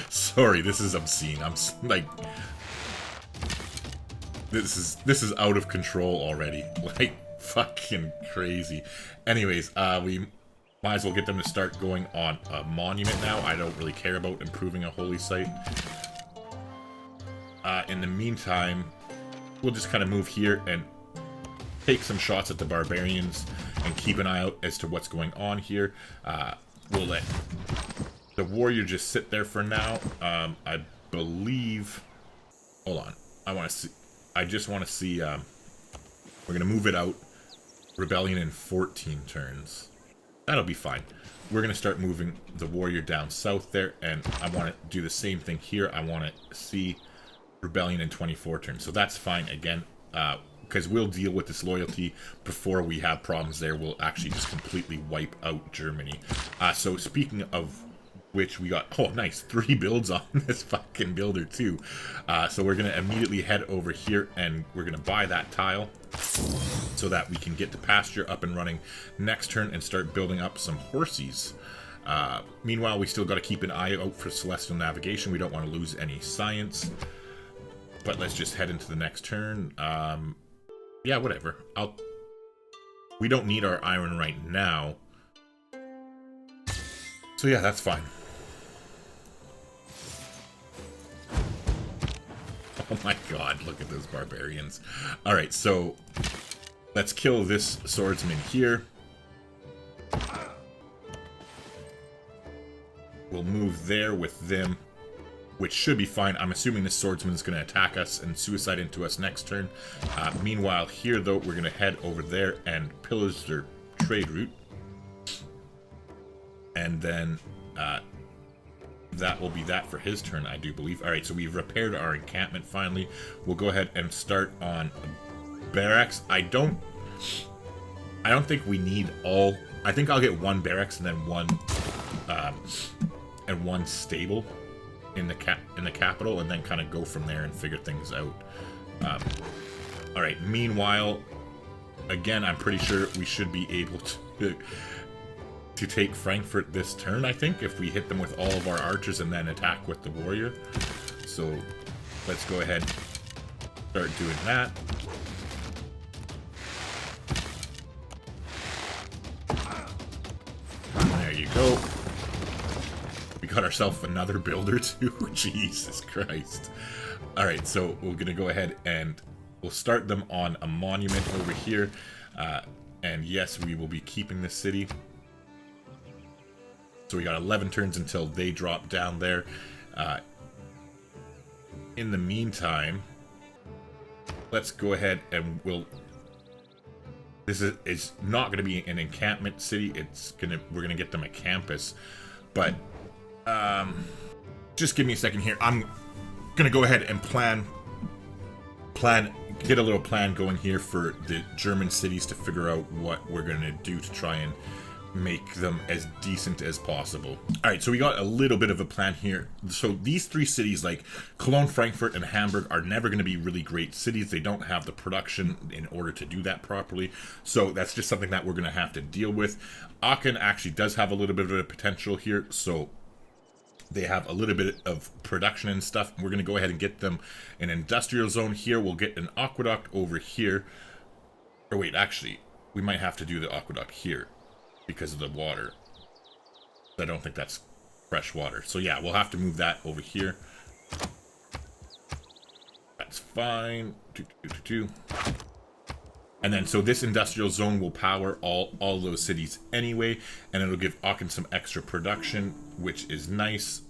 Sorry, this is obscene. I'm like, this is out of control already. Like, fucking crazy. Anyways, we might as well get them to start going on a monument now. I don't really care about improving a holy site. In the meantime, we'll just kind of move here and take some shots at the barbarians and keep an eye out as to what's going on here. We'll let the warrior just sit there for now. I believe... Hold on. I just want to see... we're going to move it out. Rebellion in 14 turns. That'll be fine. We're going to start moving the warrior down south there, and I want to do the same thing here. I want to see rebellion in 24 turns. So that's fine again, because we'll deal with this loyalty before we have problems there. We'll actually just completely wipe out Germany. So speaking of which, we got, oh nice, 3 builds on this fucking builder too. So we're going to immediately head over here and we're going to buy that tile so that we can get the pasture up and running next turn and start building up some horses. Meanwhile, we still got to keep an eye out for celestial navigation. We don't want to lose any science. But let's just head into the next turn. Yeah, whatever. We don't need our iron right now. So yeah, that's fine. Oh my god, look at those barbarians. Alright, so let's kill this swordsman here. We'll move there with them, which should be fine. I'm assuming this swordsman is going to attack us and suicide into us next turn. Meanwhile, here though, we're going to head over there and pillage their trade route. And then that will be that for his turn, I do believe. Alright, so we've repaired our encampment finally. We'll go ahead and start on barracks. I don't think we need all... I think I'll get 1 barracks and then one stable in the capital, and then kind of go from there and figure things out. Alright, meanwhile, again, I'm pretty sure we should be able to take Frankfurt this turn, I think, if we hit them with all of our archers and then attack with the warrior. So let's go ahead start doing that. There you go. We got ourselves another builder too. Jesus Christ. Alright, so we're going to go ahead and we'll start them on a monument over here. And yes, we will be keeping this city. So we got 11 turns until they drop down there. In the meantime, let's go ahead and this is not going to be an encampment city. We're gonna get them a campus, but just give me a second here. I'm gonna go ahead and get a little plan going here for the German cities to figure out what we're gonna do to try and make them as decent as possible. Alright, so we got a little bit of a plan here. So these three cities like Cologne, Frankfurt, and Hamburg are never going to be really great cities. They don't have the production in order to do that properly. So that's just something that we're going to have to deal with. Aachen actually does have a little bit of a potential here. So they have a little bit of production and stuff. We're going to go ahead and get them an industrial zone here. We'll get an aqueduct over here. Or wait, actually, we might have to do the aqueduct here because of the water. I don't think that's fresh water. So yeah, we'll have to move that over here. That's fine. And then, so this industrial zone will power all those cities anyway, and it'll give Aachen some extra production, which is nice.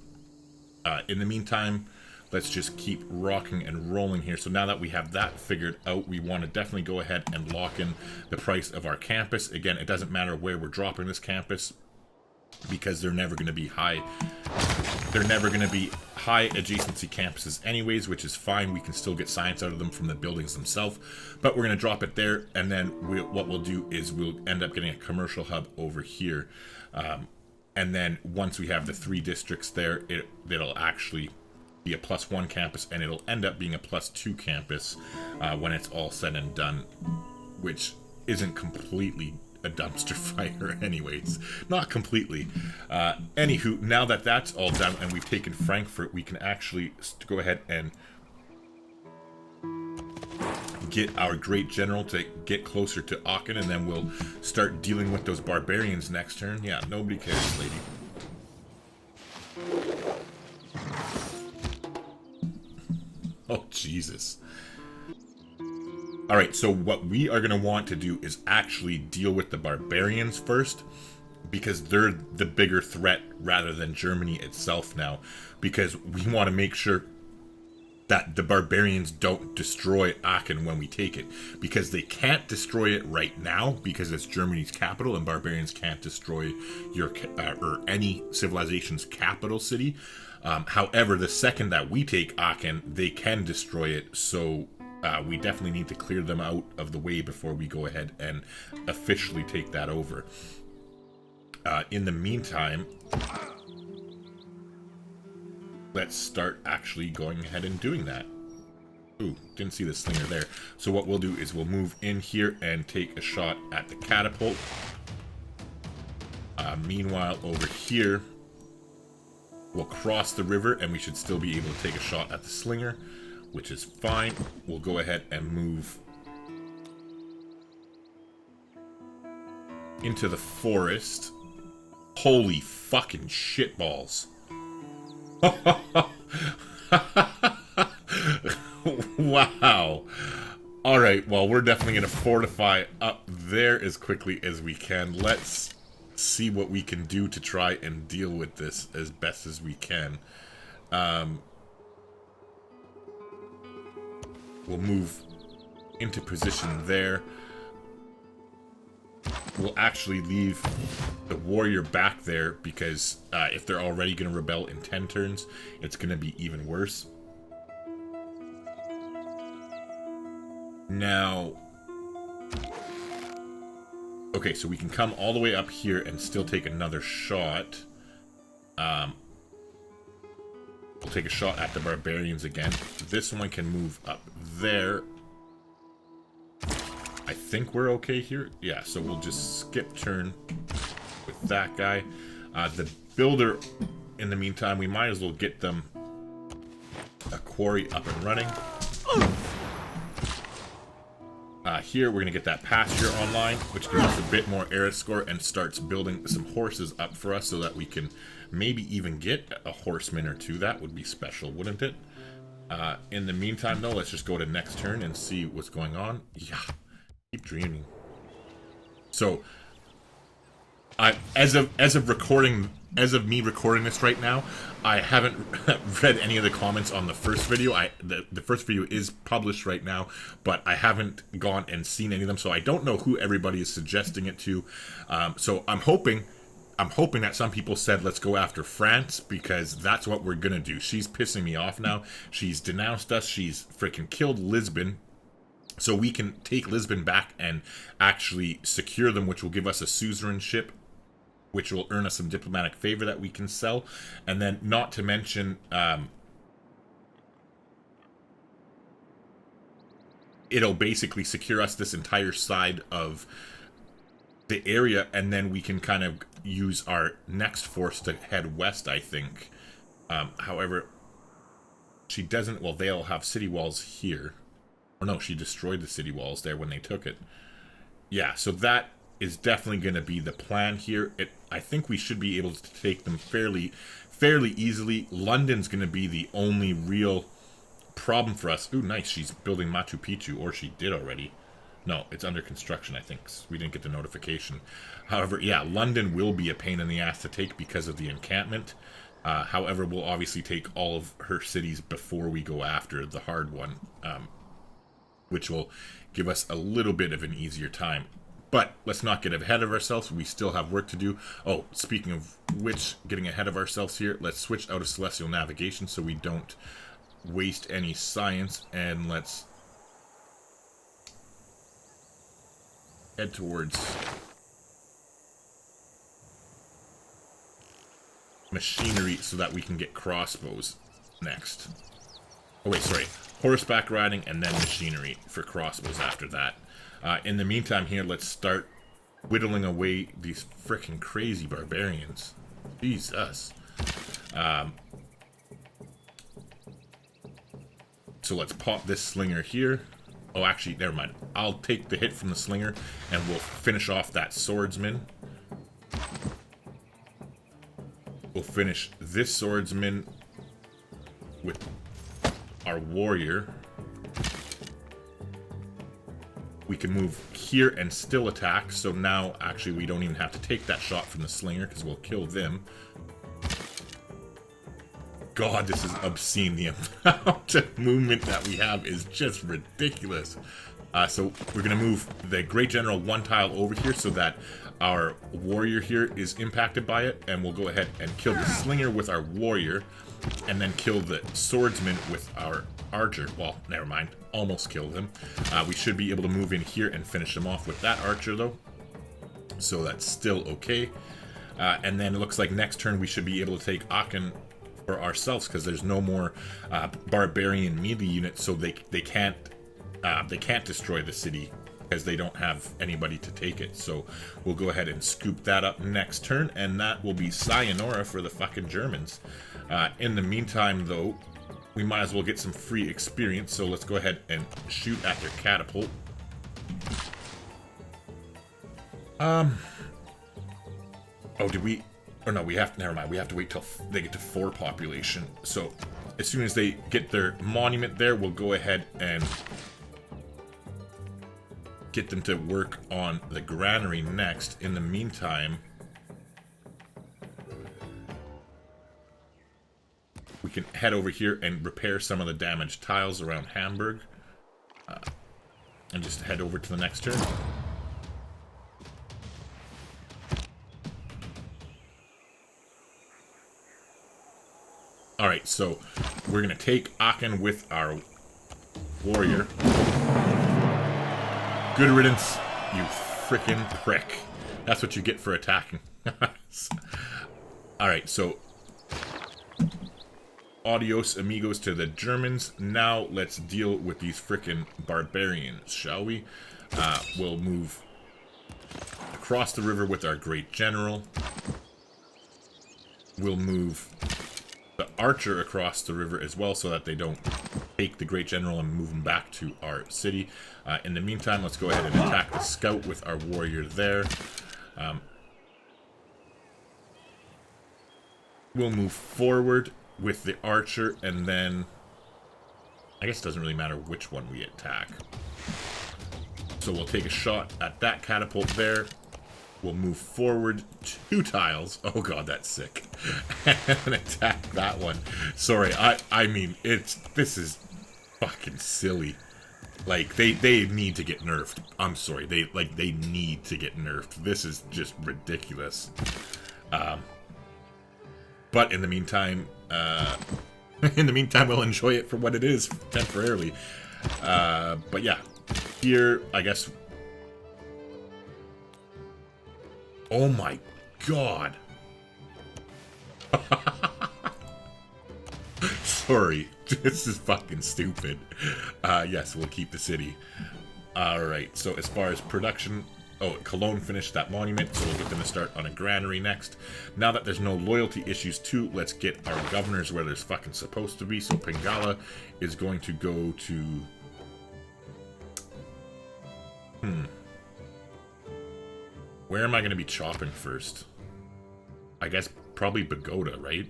In the meantime, let's just keep rocking and rolling here. So now that we have that figured out, we want to definitely go ahead and lock in the price of our campus. Again, it doesn't matter where we're dropping this campus, because they're never going to be high. They're never going to be high adjacency campuses anyways, which is fine. We can still get science out of them from the buildings themselves, but we're going to drop it there, and then what we'll do is we'll end up getting a commercial hub over here. And then once we have the 3 districts there, it'll actually be a +1 campus, and it'll end up being a +2 campus when it's all said and done, which isn't completely a dumpster fire anyways. Not completely. Anywho, now that that's all done and we've taken Frankfurt, we can actually go ahead and get our great general to get closer to Aachen, and then we'll start dealing with those barbarians next turn. Yeah, nobody cares, lady. Oh, Jesus. Alright, so what we are going to want to do is actually deal with the barbarians first, because they're the bigger threat rather than Germany itself now, because we want to make sure that the barbarians don't destroy Aachen when we take it, because they can't destroy it right now because it's Germany's capital, and barbarians can't destroy your or any civilization's capital city. However, the second that we take Aachen, they can destroy it, so we definitely need to clear them out of the way before we go ahead and officially take that over. In the meantime, let's start actually going ahead and doing that. Ooh, didn't see the slinger there. So what we'll do is we'll move in here and take a shot at the catapult. Meanwhile, over here, we'll cross the river and we should still be able to take a shot at the slinger, which is fine. We'll go ahead and move into the forest. Holy fucking shitballs. Wow. Alright, well, we're definitely going to fortify up there as quickly as we can. Let's see what we can do to try and deal with this as best as we can. We'll move into position there. We'll actually leave the warrior back there because if they're already going to rebel in 10 turns, it's going to be even worse. Now, okay, so we can come all the way up here and still take another shot. We'll take a shot at the barbarians again. This one can move up there. I think we're okay here. Yeah, so we'll just skip turn with that guy. The builder, in the meantime, we might as well get them a quarry up and running. Here we're going to get that pasture online, which gives us a bit more era score and starts building some horses up for us so that we can maybe even get a horseman or two. That would be special, wouldn't it? In the meantime, though, let's just go to next turn and see what's going on. Yeah, keep dreaming. So, as of me recording this right now, I haven't read any of the comments on the first video. The first video is published right now, but I haven't gone and seen any of them, so I don't know who everybody is suggesting it to. So I'm hoping that some people said let's go after France, because that's what we're gonna do. She's pissing me off now. She's denounced us. She's freaking killed Lisbon. So we can take Lisbon back and actually secure them, which will give us a suzerainship, which will earn us some diplomatic favor that we can sell. And then, not to mention, it'll basically secure us this entire side of the area, and then we can kind of use our next force to head west, I think. However, she doesn't... Well, they'll have city walls here. Or no, she destroyed the city walls there when they took it. Yeah, so that is definitely going to be the plan here. I think we should be able to take them fairly easily. London's going to be the only real problem for us. Ooh, nice. She's building Machu Picchu, or she did already. No, it's under construction, I think. We didn't get the notification. However, yeah, London will be a pain in the ass to take because of the encampment. However, we'll obviously take all of her cities before we go after the hard one, which will give us a little bit of an easier time. But let's not get ahead of ourselves. We still have work to do. Oh, speaking of which, getting ahead of ourselves here, let's switch out of Celestial Navigation so we don't waste any science. And let's head towards machinery so that we can get crossbows next. Oh, wait, sorry. Horseback riding and then machinery for crossbows after that. In the meantime here, let's start whittling away these frickin' crazy barbarians. Jesus. So let's pop this slinger here. Oh, actually, never mind. I'll take the hit from the slinger and we'll finish off that swordsman. We'll finish this swordsman with our warrior. We can move here and still attack, so now actually we don't even have to take that shot from the slinger because we'll kill them. God, this is obscene. The amount of movement that we have is just ridiculous. So we're going to move the Great General one tile over here so that our warrior here is impacted by it, and we'll go ahead and kill the slinger with our warrior, and then kill the swordsman with our archer. Well, never mind. Almost killed him. We should be able to move in here and finish him off with that archer, though. So that's still okay. And then it looks like next turn we should be able to take Aachen for ourselves, because there's no more barbarian melee units, so they can't destroy the city because they don't have anybody to take it. So we'll go ahead and scoop that up next turn, and that will be sayonara for the fucking Germans. In the meantime, though, we might as well get some free experience, so let's go ahead and shoot at their catapult. Oh, did we... Or no, we have... Never mind, we have to wait till they get to 4 population. So, as soon as they get their monument there, we'll go ahead and get them to work on the granary next. In the meantime, we can head over here and repair some of the damaged tiles around Hamburg. And just head over to the next turn. Alright, so we're going to take Aachen with our warrior. Good riddance, you frickin' prick. That's what you get for attacking. Alright, so adios amigos to the Germans. Now let's deal with these frickin' barbarians, shall we? We'll move across the river with our great general. We'll move the archer across the river as well so that they don't take the Great General and move him back to our city. In the meantime, let's go ahead and attack the scout with our warrior there. We'll move forward with the archer, and then I guess it doesn't really matter which one we attack. So we'll take a shot at that catapult there. We'll move forward 2 tiles. Oh god, that's sick. And attack that one. Sorry, I mean, this is fucking silly. Like, they need to get nerfed. I'm sorry, they need to get nerfed. This is just ridiculous. But in the meantime, we'll enjoy it for what it is temporarily. But yeah, here, I guess. Oh my god. Sorry, this is fucking stupid. Yes, we'll keep the city. Alright, so as far as production... Oh, Cologne finished that monument, so we'll get them to start on a granary next. Now that there's no loyalty issues too, let's get our governors where they're fucking supposed to be. So Pingala is going to go to... Where am I going to be chopping first? I guess probably Bogota, right?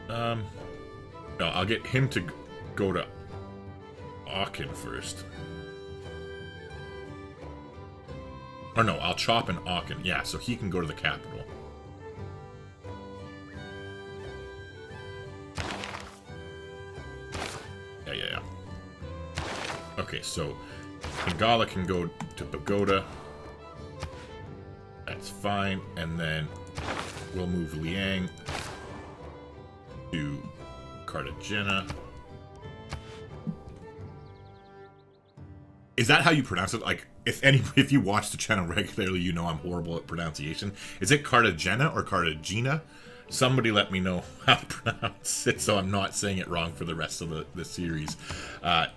No, I'll get him to go to Aachen first. Or no, I'll chop in Aachen. Yeah, so he can go to the capital. Yeah. Okay, so Pingala can go to Bogota. That's fine. And then we'll move Liang to Cartagena. Is that how you pronounce it? Like, if you watch the channel regularly, you know I'm horrible at pronunciation. Is it Cartagena or Cartagena? Somebody let me know how to pronounce it so I'm not saying it wrong for the rest of the series.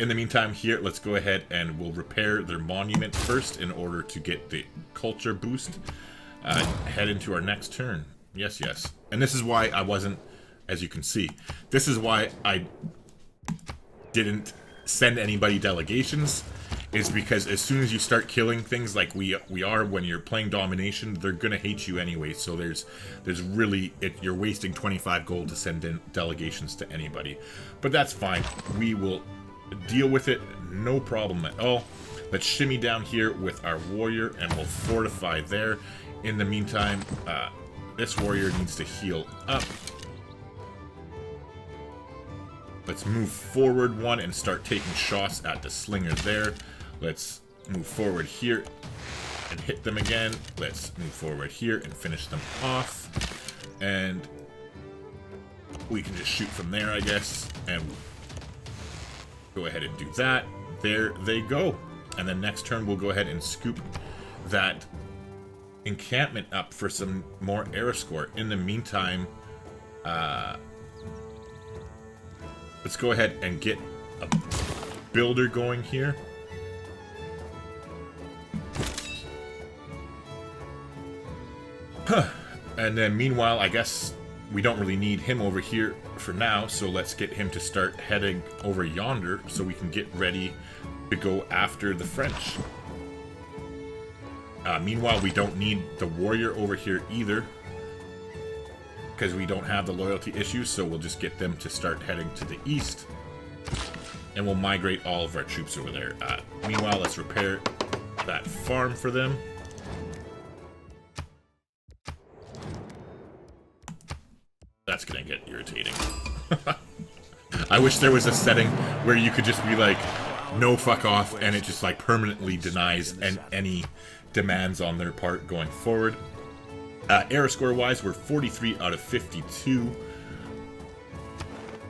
In the meantime, here, let's go ahead and we'll repair their monument first in order to get the culture boost. Head into our next turn. Yes. And this is why I wasn't, as you can see, this is why I didn't send anybody delegations. Is because as soon as you start killing things like we are when you're playing domination, they're gonna hate you anyway. So there's really you're wasting 25 gold to send in delegations to anybody, but that's fine. We will deal with it, no problem at all. Let's shimmy down here with our warrior and we'll fortify there. In the meantime, this warrior needs to heal up. Let's move forward 1 and start taking shots at the slinger there. Let's move forward here and hit them again. Let's move forward here and finish them off. And we can just shoot from there, I guess. And go ahead and do that. There they go. And then next turn, we'll go ahead and scoop that encampment up for some more air score. In the meantime, let's go ahead and get a builder going here. And then meanwhile, I guess we don't really need him over here for now, so let's get him to start heading over yonder so we can get ready to go after the French. Meanwhile, we don't need the warrior over here either, because we don't have the loyalty issues, so we'll just get them to start heading to the east, and we'll migrate all of our troops over there. Meanwhile, let's repair that farm for them. That's gonna get irritating. I wish there was a setting where you could just be like, no, fuck off, and it just like permanently denies any demands on their part going forward. Era score wise, we're 43 out of 52.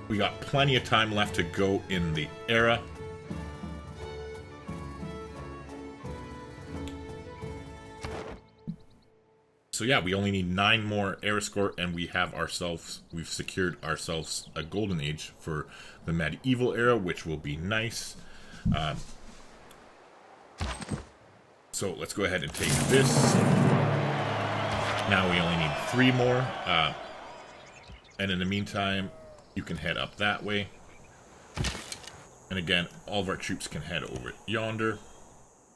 We got plenty of time left to go in the era. So yeah, we only need 9 more era score, and we've secured ourselves a golden age for the medieval era, which will be nice. So let's go ahead and take this. Now we only need 3 more. And in the meantime, you can head up that way. And again, all of our troops can head over yonder.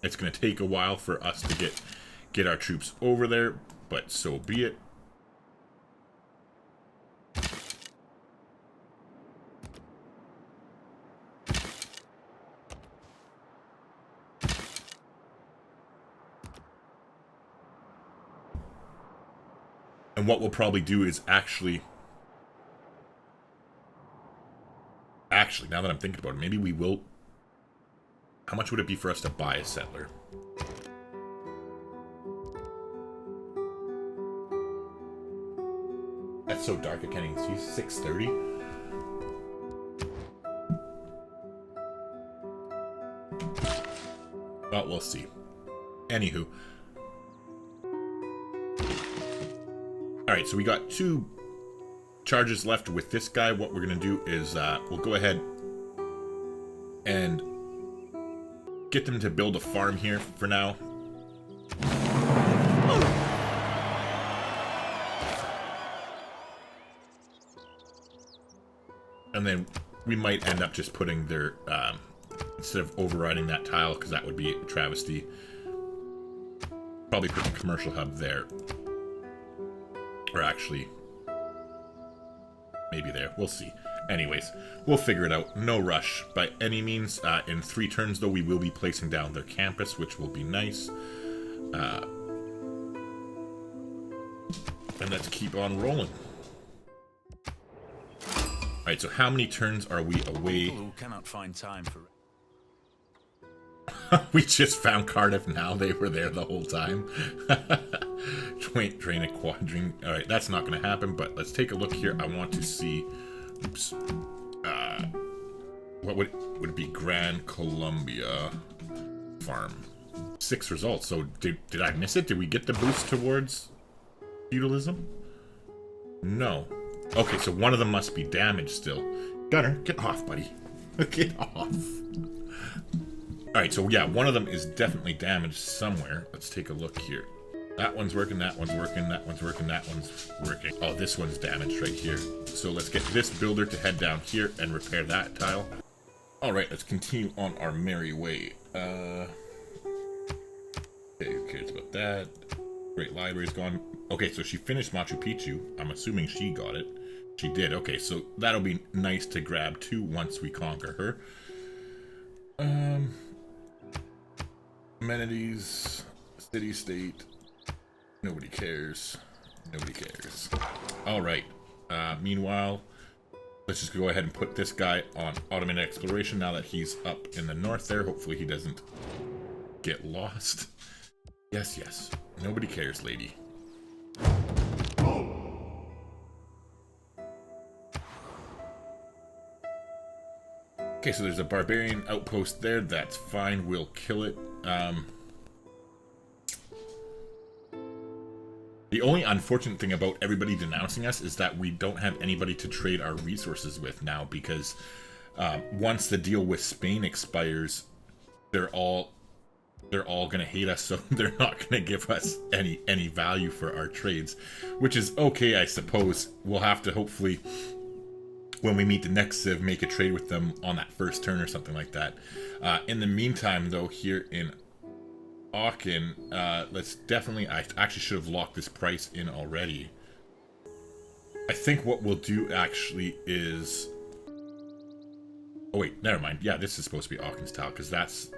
It's going to take a while for us to get our troops over there, but so be it. And what we'll probably do is actually, now that I'm thinking about it, maybe we will. How much would it be for us to buy a settler? That's so dark I can't even see. 630. Well, we'll see. Anywho. Alright, so we got 2 charges left with this guy. What we're going to do is we'll go ahead and get them to build a farm here for now. And then we might end up just putting their, instead of overriding that tile, because that would be a travesty, probably put the commercial hub there. Or actually, maybe there. We'll see. Anyways, we'll figure it out. No rush by any means. In 3 turns, though, we will be placing down their campus, which will be nice. And let's keep on rolling. Alright, so how many turns are we away? People who cannot find time for We just found Cardiff now. They were there the whole time. Train a quadring. Alright, that's not going to happen, but let's take a look here. I want to see... Oops. What would it be? Gran Colombia farm. 6 results. So did I miss it? Did we get the boost towards feudalism? No. Okay, so one of them must be damaged still. Gunner, get off, buddy. Get off. Alright, so yeah, one of them is definitely damaged somewhere. Let's take a look here. That one's working, that one's working, that one's working, that one's working. Oh, this one's damaged right here. So let's get this builder to head down here and repair that tile. Alright, let's continue on our merry way. Okay, who cares about that? Great Library's gone. Okay, so she finished Machu Picchu. I'm assuming she got it. She did. Okay, so that'll be nice to grab too once we conquer her. Amenities, city-state. Nobody cares. Nobody cares. Alright. Meanwhile, let's just go ahead and put this guy on Ottoman exploration now that he's up in the north there. Hopefully he doesn't get lost. Yes, yes. Nobody cares, lady. Okay, so there's a barbarian outpost there. That's fine. We'll kill it. The only unfortunate thing about everybody denouncing us is that we don't have anybody to trade our resources with now, because once the deal with Spain expires, they're all gonna hate us, so they're not gonna give us any value for our trades, which is okay, I suppose. We'll have to hopefully, when we meet the next Civ, make a trade with them on that first turn or something like that. In the meantime, though, here in Aachen, let's definitely... I actually should have locked this price in already. I think what we'll do, actually, is... Oh, wait, never mind. Yeah, this is supposed to be Aachen's tile, because that's...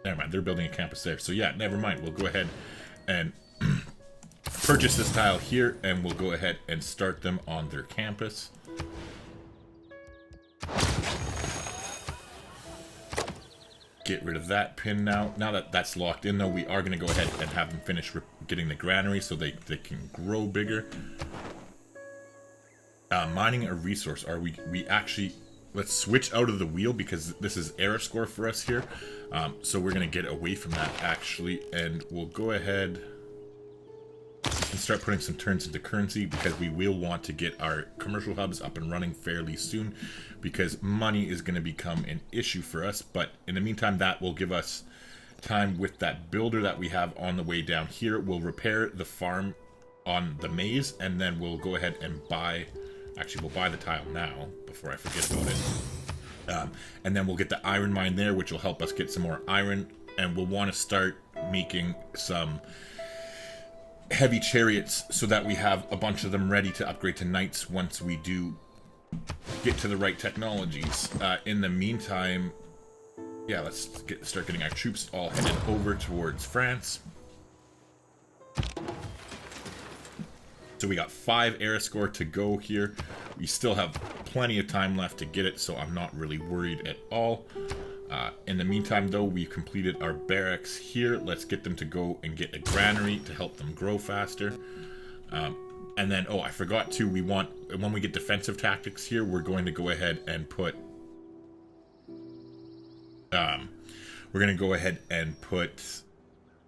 Never mind, they're building a campus there. So yeah, never mind. We'll go ahead and purchase this tile here, and we'll go ahead and start them on their campus. Get rid of that pin now. Now that that's locked in, though, we are going to go ahead and have them finish getting the granary so they can grow bigger. Mining a resource. Are we actually... Let's switch out of the wheel, because this is error score for us here. So we're going to get away from that, actually. And we'll go ahead and start putting some turns into currency, because we will want to get our commercial hubs up and running fairly soon, because money is going to become an issue for us. But in the meantime, that will give us time with that builder that we have on the way down here. We'll repair the farm on the maze, and then we'll go ahead and buy... Actually, we'll buy the tile now, before I forget about it. And then we'll get the iron mine there, which will help us get some more iron. And we'll want to start making some heavy chariots so that we have a bunch of them ready to upgrade to knights once we do get to the right technologies. In the meantime, yeah, let's start getting our troops all headed over towards France. So we got 5 air score to go here. We still have plenty of time left to get it, so I'm not really worried at all. In the meantime, though, we completed our barracks here. Let's get them to go and get a granary to help them grow faster. And then, oh, I forgot to, when we get defensive tactics here, we're going to go ahead and put,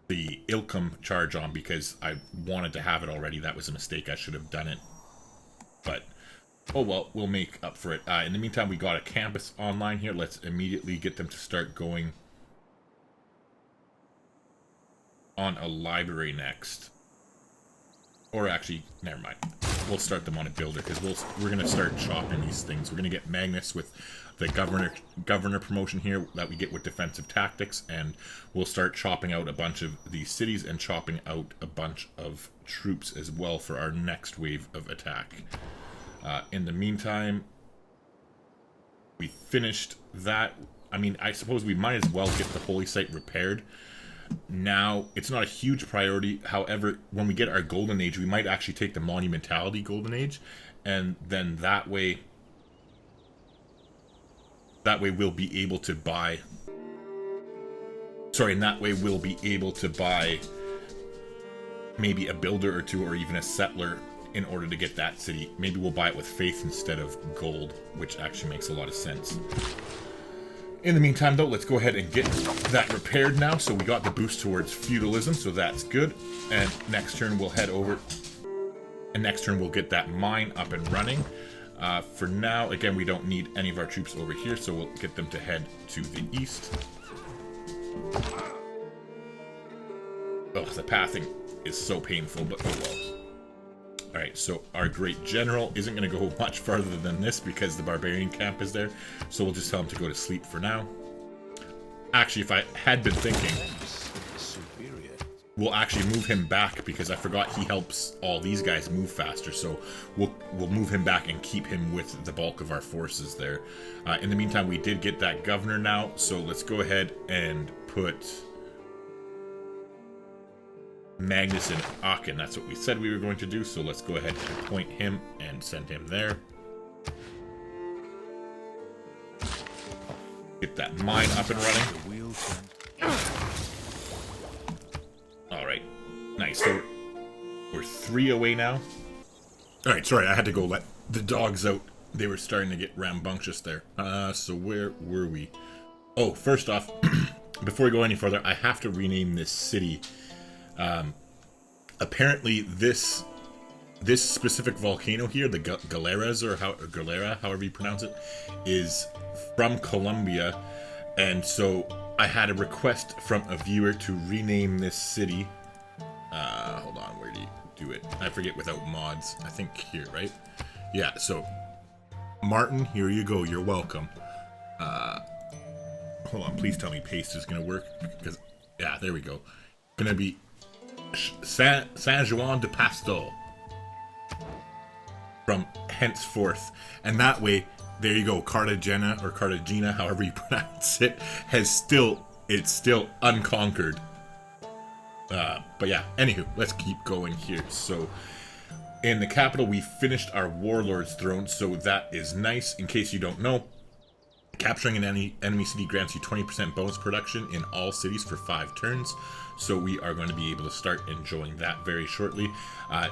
the Ilkum charge on, because I wanted to have it already. That was a mistake. I should have done it. But, oh well, we'll make up for it. In the meantime, we got a campus online here. Let's immediately get them to start going on a library next. Or actually, never mind. We'll start them on a builder, because we're going to start chopping these things. We're going to get Magnus with the governor promotion here that we get with defensive tactics, and we'll start chopping out a bunch of these cities and chopping out a bunch of troops as well for our next wave of attack. In the meantime, we finished that. I mean, I suppose we might as well get the holy site repaired. Now, it's not a huge priority. However, when we get our golden age, we might actually take the monumentality golden age, and then that way we'll be able to buy, maybe a builder or two, or even a settler in order to get that city. Maybe we'll buy it with faith instead of gold, which actually makes a lot of sense. In the meantime, though, let's go ahead and get that repaired now. So we got the boost towards feudalism, so that's good. And next turn we'll head over, and next turn we'll get that mine up and running. For now, again, we don't need any of our troops over here, so we'll get them to head to the east. Oh, the pathing is so painful, but oh well. Alright, so our great general isn't going to go much farther than this because the barbarian camp is there, so we'll just tell him to go to sleep for now. Actually, if I had been thinking, we'll actually move him back, because I forgot he helps all these guys move faster, so we'll move him back and keep him with the bulk of our forces there. In the meantime, we did get that governor now, so let's go ahead and put Magnus in Aachen. That's what we said we were going to do, so let's go ahead and appoint him and send him there. Get that mine up and running. Alright, nice. So we're 3 away now. Alright, sorry, I had to go let the dogs out. They were starting to get rambunctious there. So where were we? Oh, first off, before we go any further, I have to rename this city. Apparently this specific volcano here, the Galera, however you pronounce it, is from Colombia, and so I had a request from a viewer to rename this city. Hold on, where do you do it? I forget, without mods. I think here, right? Yeah, so Martin, here you go. You're welcome. Hold on, please tell me paste is gonna work, because yeah, there we go. Gonna be San Juan de Pasto from henceforth, and that way, there you go. Cartagena, or Cartagena, however you pronounce it, it's still unconquered. But yeah, anywho, let's keep going here. So in the capital, we finished our warlord's throne, so that is nice. In case you don't know, capturing an enemy city grants you 20% bonus production in all cities for 5 turns. So we are going to be able to start enjoying that very shortly.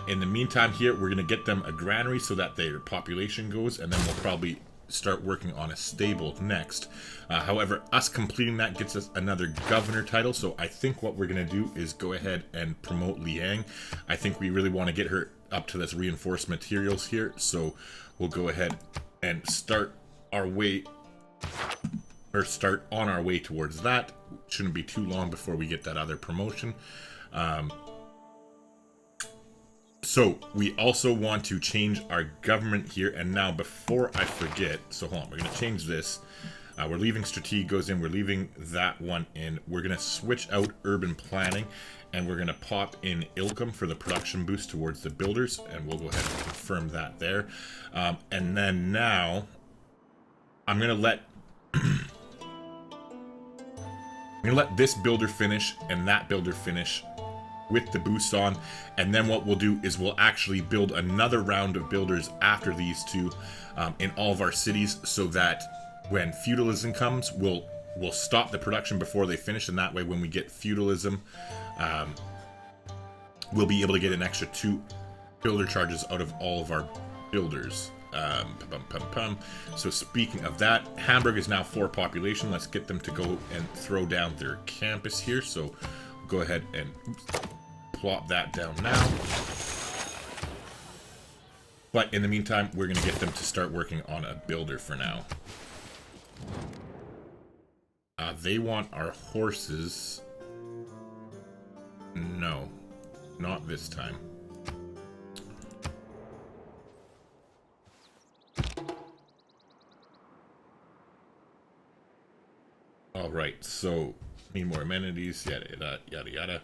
In the meantime here, we're going to get them a granary so that their population goes, and then we'll probably start working on a stable next. However, us completing that gets us another governor title, so I think what we're going to do is go ahead and promote Liang. I think we really want to get her up to this reinforced materials here, so we'll go ahead and start on our way towards that. Shouldn't be too long before we get that other promotion. So we also want to change our government here, and now before I forget, so hold on, we're going to change this. We're leaving strategy goes in. We're leaving that one in. We're going to switch out urban planning, and we're going to pop in Ilkum for the production boost towards the builders, and we'll go ahead and confirm that there. And then now, I'm going to let this builder finish and that builder finish with the boost on, and then what we'll do is we'll actually build another round of builders after these two in all of our cities, so that when feudalism comes, we'll stop the production before they finish, and that way when we get feudalism, we'll be able to get an extra 2 builder charges out of all of our builders. So speaking of that, Hamburg is now 4 population. Let's get them to go and throw down their campus here. So we'll go ahead and plop that down now. But in the meantime, we're going to get them to start working on a builder for now. They want our horses. No, not this time. Alright, so need more amenities, yada yada yada yada.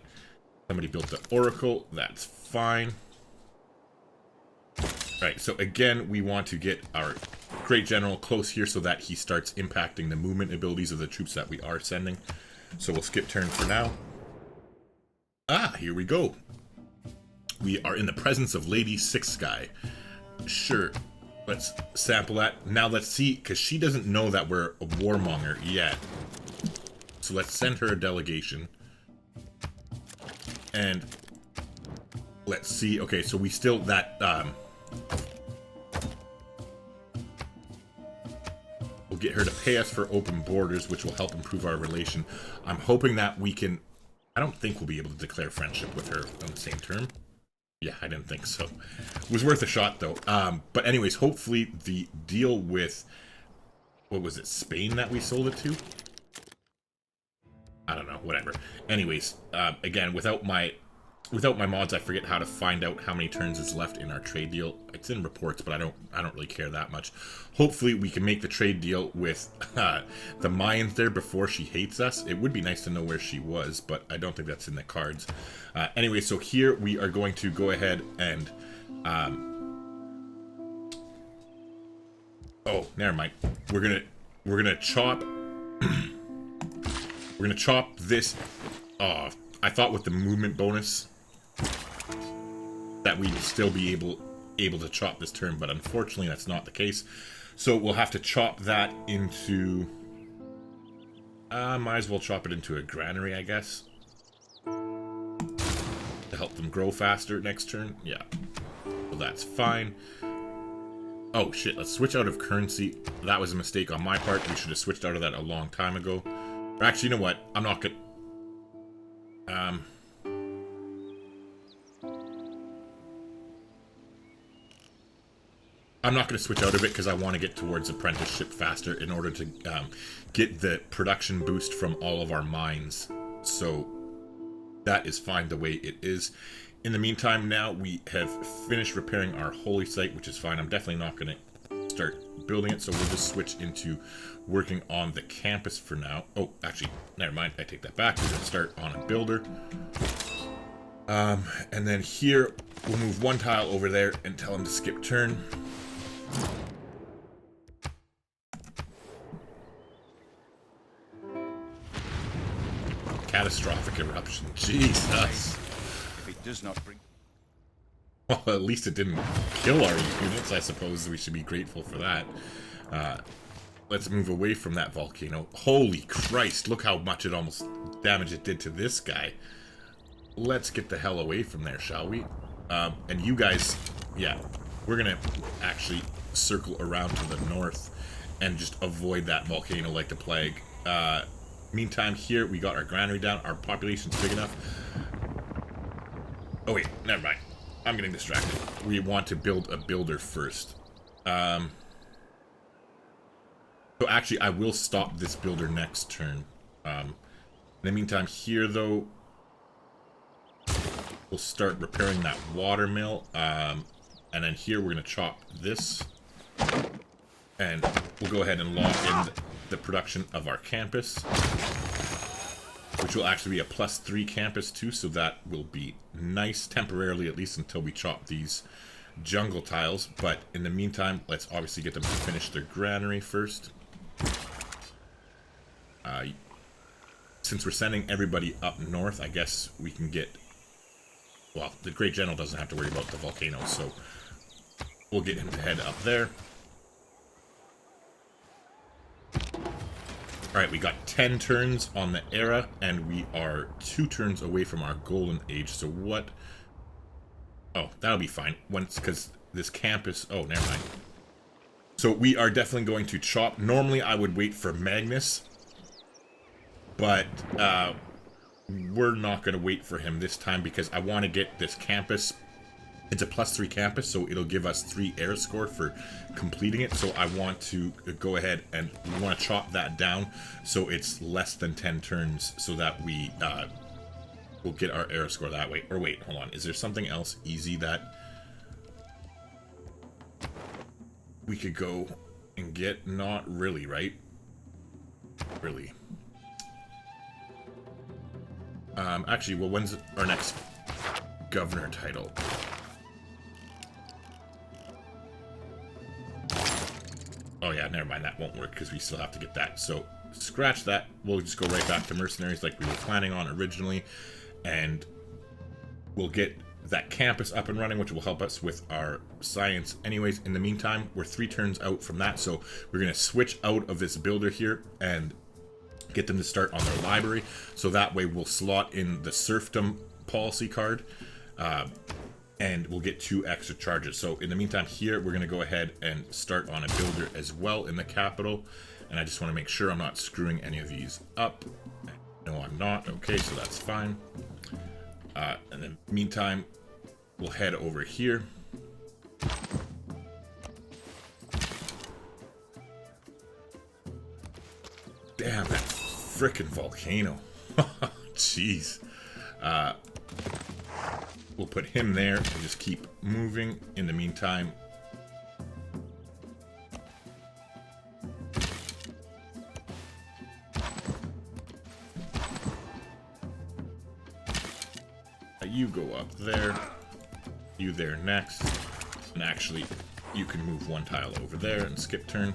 Somebody built the Oracle, that's fine. Alright, so again, we want to get our Great General close here so that he starts impacting the movement abilities of the troops that we are sending. So we'll skip turn for now. Here we go. We are in the presence of Lady Six Sky. Sure, let's sample that. Now let's see, because she doesn't know that we're a warmonger yet. So let's send her a delegation. And let's see. Okay, so we still we'll get her to pay us for open borders, which will help improve our relation. I'm hoping that we can. I don't think we'll be able to declare friendship with her on the same term. Yeah, I didn't think so. It was worth a shot though. But anyways, hopefully the deal with, what was it, Spain that we sold it to? I don't know, whatever. Anyways, again, without my mods, I forget how to find out how many turns is left in our trade deal. It's in reports, but I don't really care that much. Hopefully, we can make the trade deal with the Mayans there before she hates us. It would be nice to know where she was, but I don't think that's in the cards. Anyway, so here we are going to go ahead and oh, never mind. We're gonna chop. We're gonna chop this off. I thought with the movement bonus that we'd still be able to chop this turn, but unfortunately that's not the case. So we'll have to chop that into... might as well chop it into a granary, I guess. To help them grow faster next turn. Yeah. So that's fine. Oh shit, let's switch out of currency. That was a mistake on my part. We should have switched out of that a long time ago. Or actually, you know what? I'm not gonna... I'm not going to switch out of it because I want to get towards apprenticeship faster in order to get the production boost from all of our mines. So that is fine the way it is. In the meantime, now we have finished repairing our holy site, which is fine. I'm definitely not going to start building it, so we'll just switch into working on the campus for now. Oh, actually, never mind. I take that back. We're going to start on a builder. And then here, we'll move one tile over there and tell him to skip turn. Catastrophic eruption. Jesus. If it does not bring... Well, at least it didn't kill our units. I suppose we should be grateful for that. Let's move away from that volcano. Holy Christ, look how much damage it did to this guy. Let's get the hell away from there, shall we? And you guys, yeah, we're gonna actually circle around to the north and just avoid that volcano like the plague. Meantime, here we got our granary down. Our population's big enough. Oh wait, never mind. I'm getting distracted. We want to build a builder first. So actually, I will stop this builder next turn. In the meantime, here though, we'll start repairing that water mill. And then here we're gonna chop this, and we'll go ahead and lock in the production of our campus, which will actually be a +3 campus too, so that will be nice temporarily, at least until we chop these jungle tiles. But in the meantime, let's obviously get them to finish their granary first. Since we're sending everybody up north, I guess we can get... Well, the Great General doesn't have to worry about the volcano, so we'll get him to head up there. Alright, we got 10 turns on the era, and we are 2 turns away from our golden age, so what... Oh, that'll be fine, once, because this campus... Oh, never mind. So we are definitely going to chop. Normally I would wait for Magnus, but we're not going to wait for him this time because I want to get this campus. It's a +3 campus, so it'll give us 3 air score for completing it. So I want to go ahead and we want to chop that down so it's less than 10 turns so that we will get our air score that way. Or wait, hold on. Is there something else easy that we could go and get? Not really, right? Really. Actually, well, when's our next governor title? Oh yeah, never mind, that won't work because we still have to get that. So scratch that. We'll just go right back to mercenaries like we were planning on originally, and we'll get that campus up and running, which will help us with our science anyways. In the meantime, we're 3 turns out from that, so we're going to switch out of this builder here and get them to start on their library, so that way we'll slot in the serfdom policy card, and we'll get 2 extra charges. So in the meantime here, we're going to go ahead and start on a builder as well in the capital, and I just want to make sure I'm not screwing any of these up. No, I'm not. Okay, so that's fine. In the meantime, we'll head over here. Damn, that frickin' volcano. Jeez. We'll put him there and just keep moving. In the meantime, you go up there, you there next, and actually you can move 1 tile over there and skip turn.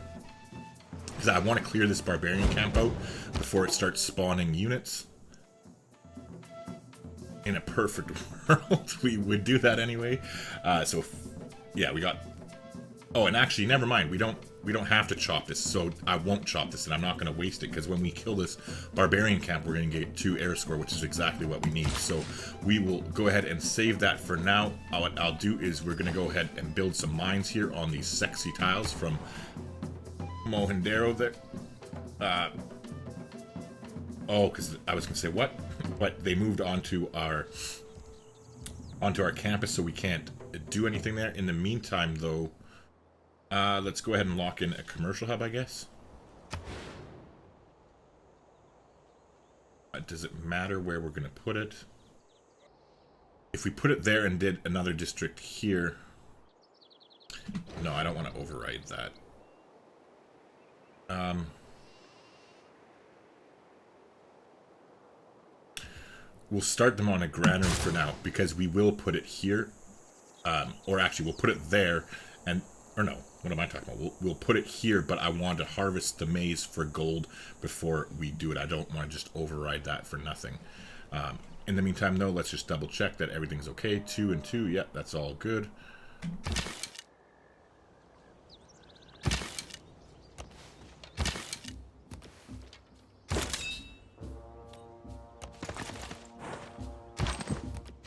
Because I want to clear this barbarian camp out before it starts spawning units. In a perfect world, we would do that anyway. So, yeah, we got... Oh, and actually, never mind. We don't have to chop this, so I won't chop this, and I'm not going to waste it, because when we kill this barbarian camp, we're going to get 2 air score, which is exactly what we need. So we will go ahead and save that for now. What I'll do is we're going to go ahead and build some mines here on these sexy tiles from Mohendero there. Oh, because I was going to say, what? But they moved onto our campus, so we can't do anything there. In the meantime, though, let's go ahead and lock in a commercial hub, I guess. Does it matter where we're going to put it? If we put it there and did another district here... No, I don't want to override that. We'll start them on a granary for now, because we will put it here. Or actually, we'll put it there, and... Or no, what am I talking about? We'll put it here, but I want to harvest the maize for gold before we do it. I don't want to just override that for nothing. In the meantime, though, let's just double check that everything's okay. 2 and 2, yep, that's all good.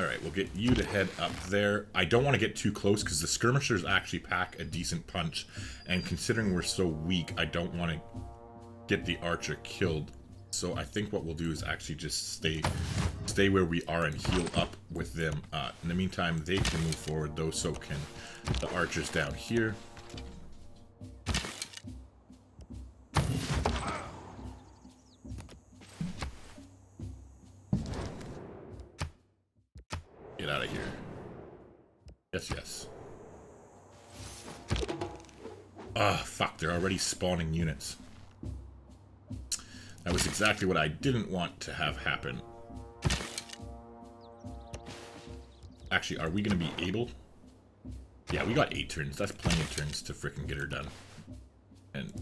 Alright, we'll get you to head up there. I don't want to get too close because the skirmishers actually pack a decent punch. And considering we're so weak, I don't want to get the archer killed. So I think what we'll do is actually just stay where we are and heal up with them. In the meantime, they can move forward, though, so can the archers down here. Get out of here. Yes, yes. Ah, fuck, they're already spawning units. That was exactly what I didn't want to have happen. Actually, are we going to be able? Yeah, we got 8 turns. That's plenty of turns to frickin' get her done. And...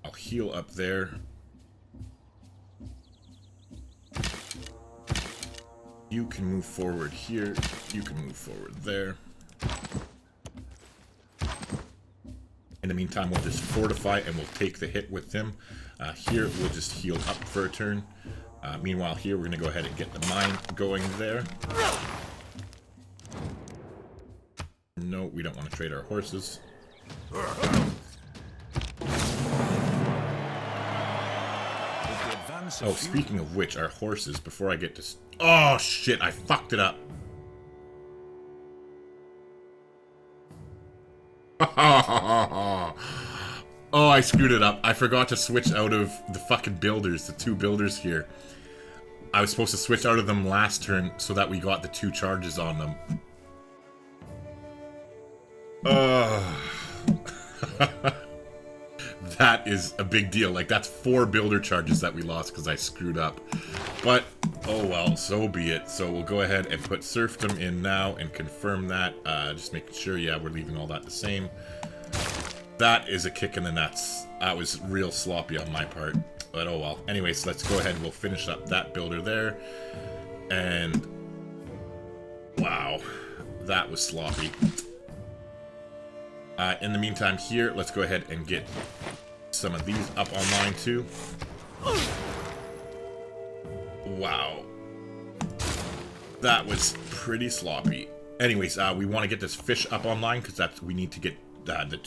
I'll heal up there. You can move forward here. You can move forward there. In the meantime, we'll just fortify and we'll take the hit with him. Here, we'll just heal up for a turn. Meanwhile, here, we're going to go ahead and get the mine going there. No, we don't want to trade our horses. Oh, speaking of which, our horses, before I get to... Oh, shit, I fucked it up. Oh, I screwed it up. I forgot to switch out of the fucking builders, the 2 builders here. I was supposed to switch out of them last turn so that we got the 2 charges on them. That is a big deal. Like, that's 4 builder charges that we lost because I screwed up. But, oh well, so be it. So we'll go ahead and put serfdom in now and confirm that. Just making sure, yeah, we're leaving all that the same. That is a kick in the nuts. That was real sloppy on my part. But oh well. Anyways, let's go ahead and we'll finish up that builder there. And... wow. That was sloppy. In the meantime here, let's go ahead and get some of these up online too. Wow. That was pretty sloppy. Anyways, we want to get this fish up online because that's we need to get the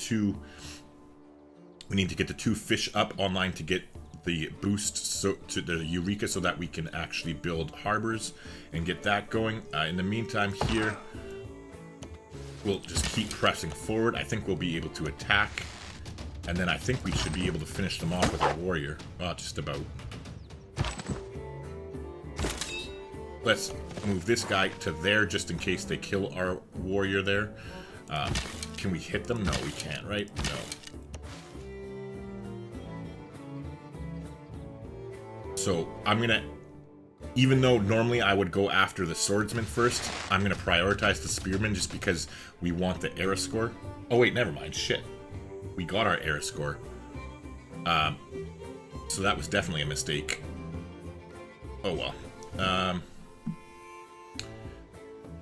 2 fish up online to get the boost so to the Eureka so that we can actually build harbors and get that going. In the meantime here, we'll just keep pressing forward. I think we'll be able to attack. And then I think we should be able to finish them off with our warrior. Well, just about. Let's move this guy to there just in case they kill our warrior there. Can we hit them? No, we can't, right? No. So, I'm gonna... even though normally I would go after the swordsman first, I'm going to prioritize the spearman just because we want the era score. Oh wait, never mind. Shit. We got our era score. So that was definitely a mistake. Oh well.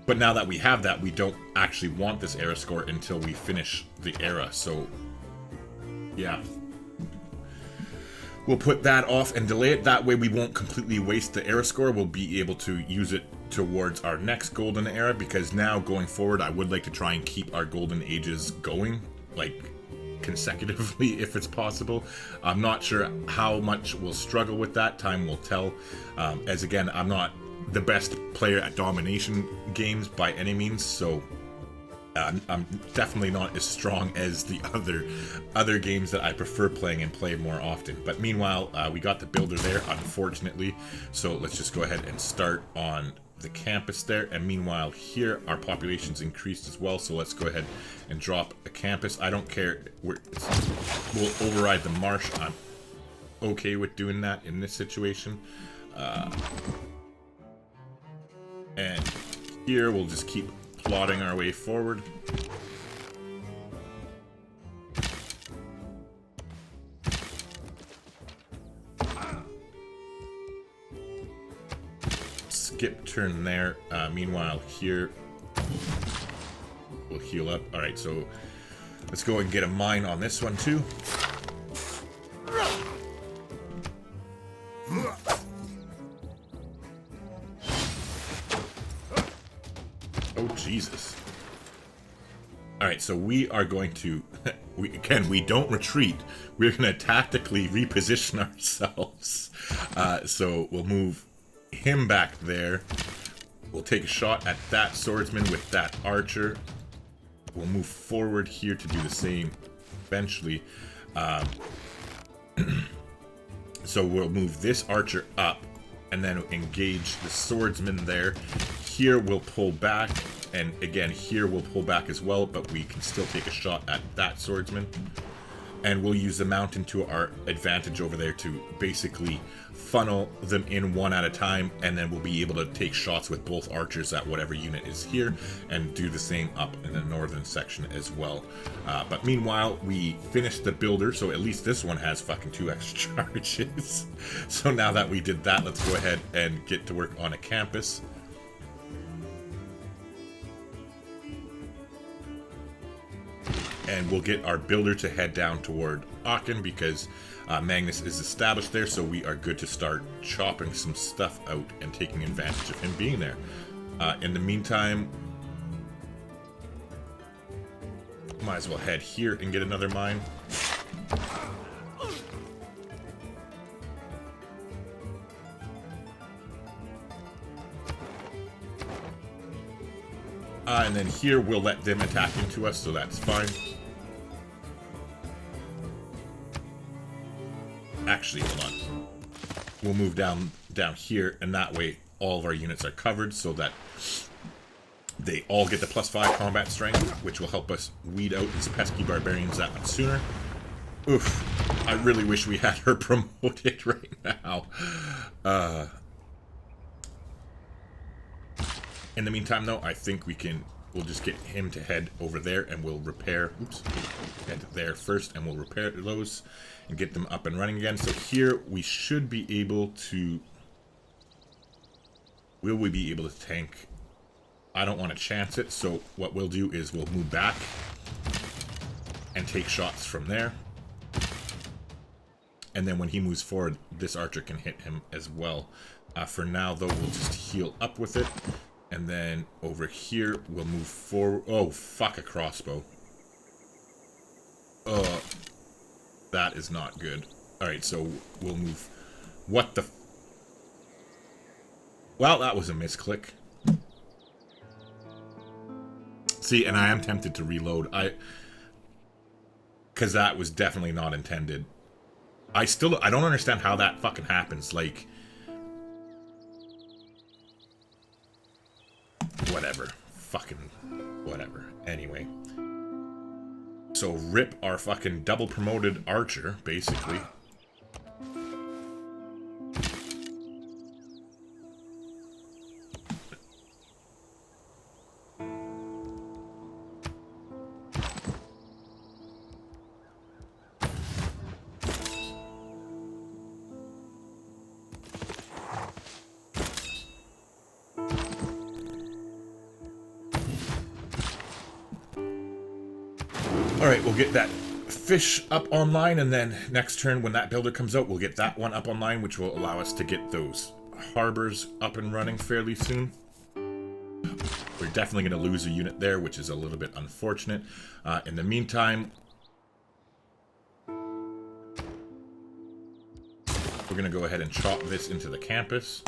But now that we have that, we don't actually want this era score until we finish the era. So, yeah. We'll put that off and delay it. That way we won't completely waste the era score. We'll be able to use it towards our next golden era, because now going forward I would like to try and keep our golden ages going, like consecutively if it's possible. I'm not sure how much we'll struggle with that. Time will tell. As again, I'm not the best player at domination games by any means, so I'm definitely not as strong as the other games that I prefer playing and play more often. But meanwhile, we got the builder there, unfortunately. So let's just go ahead and start on the campus there. And meanwhile, here our population's increased as well. So let's go ahead and drop a campus. I don't care. We'll override the marsh. I'm okay with doing that in this situation. And here we'll just keep plodding our way forward. Skip turn there. Meanwhile, here we'll heal up. Alright, so let's go and get a mine on this one too. Oh, Jesus. Alright, so we are going to... we don't retreat. We're going to tactically reposition ourselves. So we'll move him back there. We'll take a shot at that swordsman with that archer. We'll move forward here to do the same eventually. So we'll move this archer up and then engage the swordsman there. Here we'll pull back And again, here we'll pull back as well, but we can still take a shot at that swordsman. And we'll use the mountain to our advantage over there to basically funnel them in one at a time, and then we'll be able to take shots with both archers at whatever unit is here, and do the same up in the northern section as well. But meanwhile, we finished the builder, so at least this one has fucking 2 extra charges. So now that we did that, let's go ahead and get to work on a campus. And we'll get our builder to head down toward Aachen because Magnus is established there, so we are good to start chopping some stuff out and taking advantage of him being there. In the meantime, might as well head here and get another mine. And then here we'll let them attack into us, so that's fine. Actually, hold on. We'll move down here, and that way all of our units are covered so that they all get the +5 combat strength, which will help us weed out these pesky barbarians that much sooner. Oof. I really wish we had her promoted right now. In the meantime, though, I think we'll just get him to head over there and we'll repair, head there first and we'll repair those and get them up and running again. So here we should be able to, will we be able to tank? I don't want to chance it, so what we'll do is we'll move back and take shots from there. And then when he moves forward, this archer can hit him as well. For now, though, we'll just heal up with it. And then over here, we'll move forward. Oh, fuck, a crossbow. Oh, that is not good. Alright, so we'll move. What the... Well, that was a misclick. See, and I am tempted to reload. Because that was definitely not intended. I don't understand how that fucking happens. Like... Whatever. Fucking whatever. Anyway. So rip our fucking double promoted archer, basically. Alright, we'll get that fish up online, and then next turn when that builder comes out, we'll get that one up online, which will allow us to get those harbors up and running fairly soon. We're definitely going to lose a unit there, which is a little bit unfortunate. In the meantime, we're going to go ahead and chop this into the campus.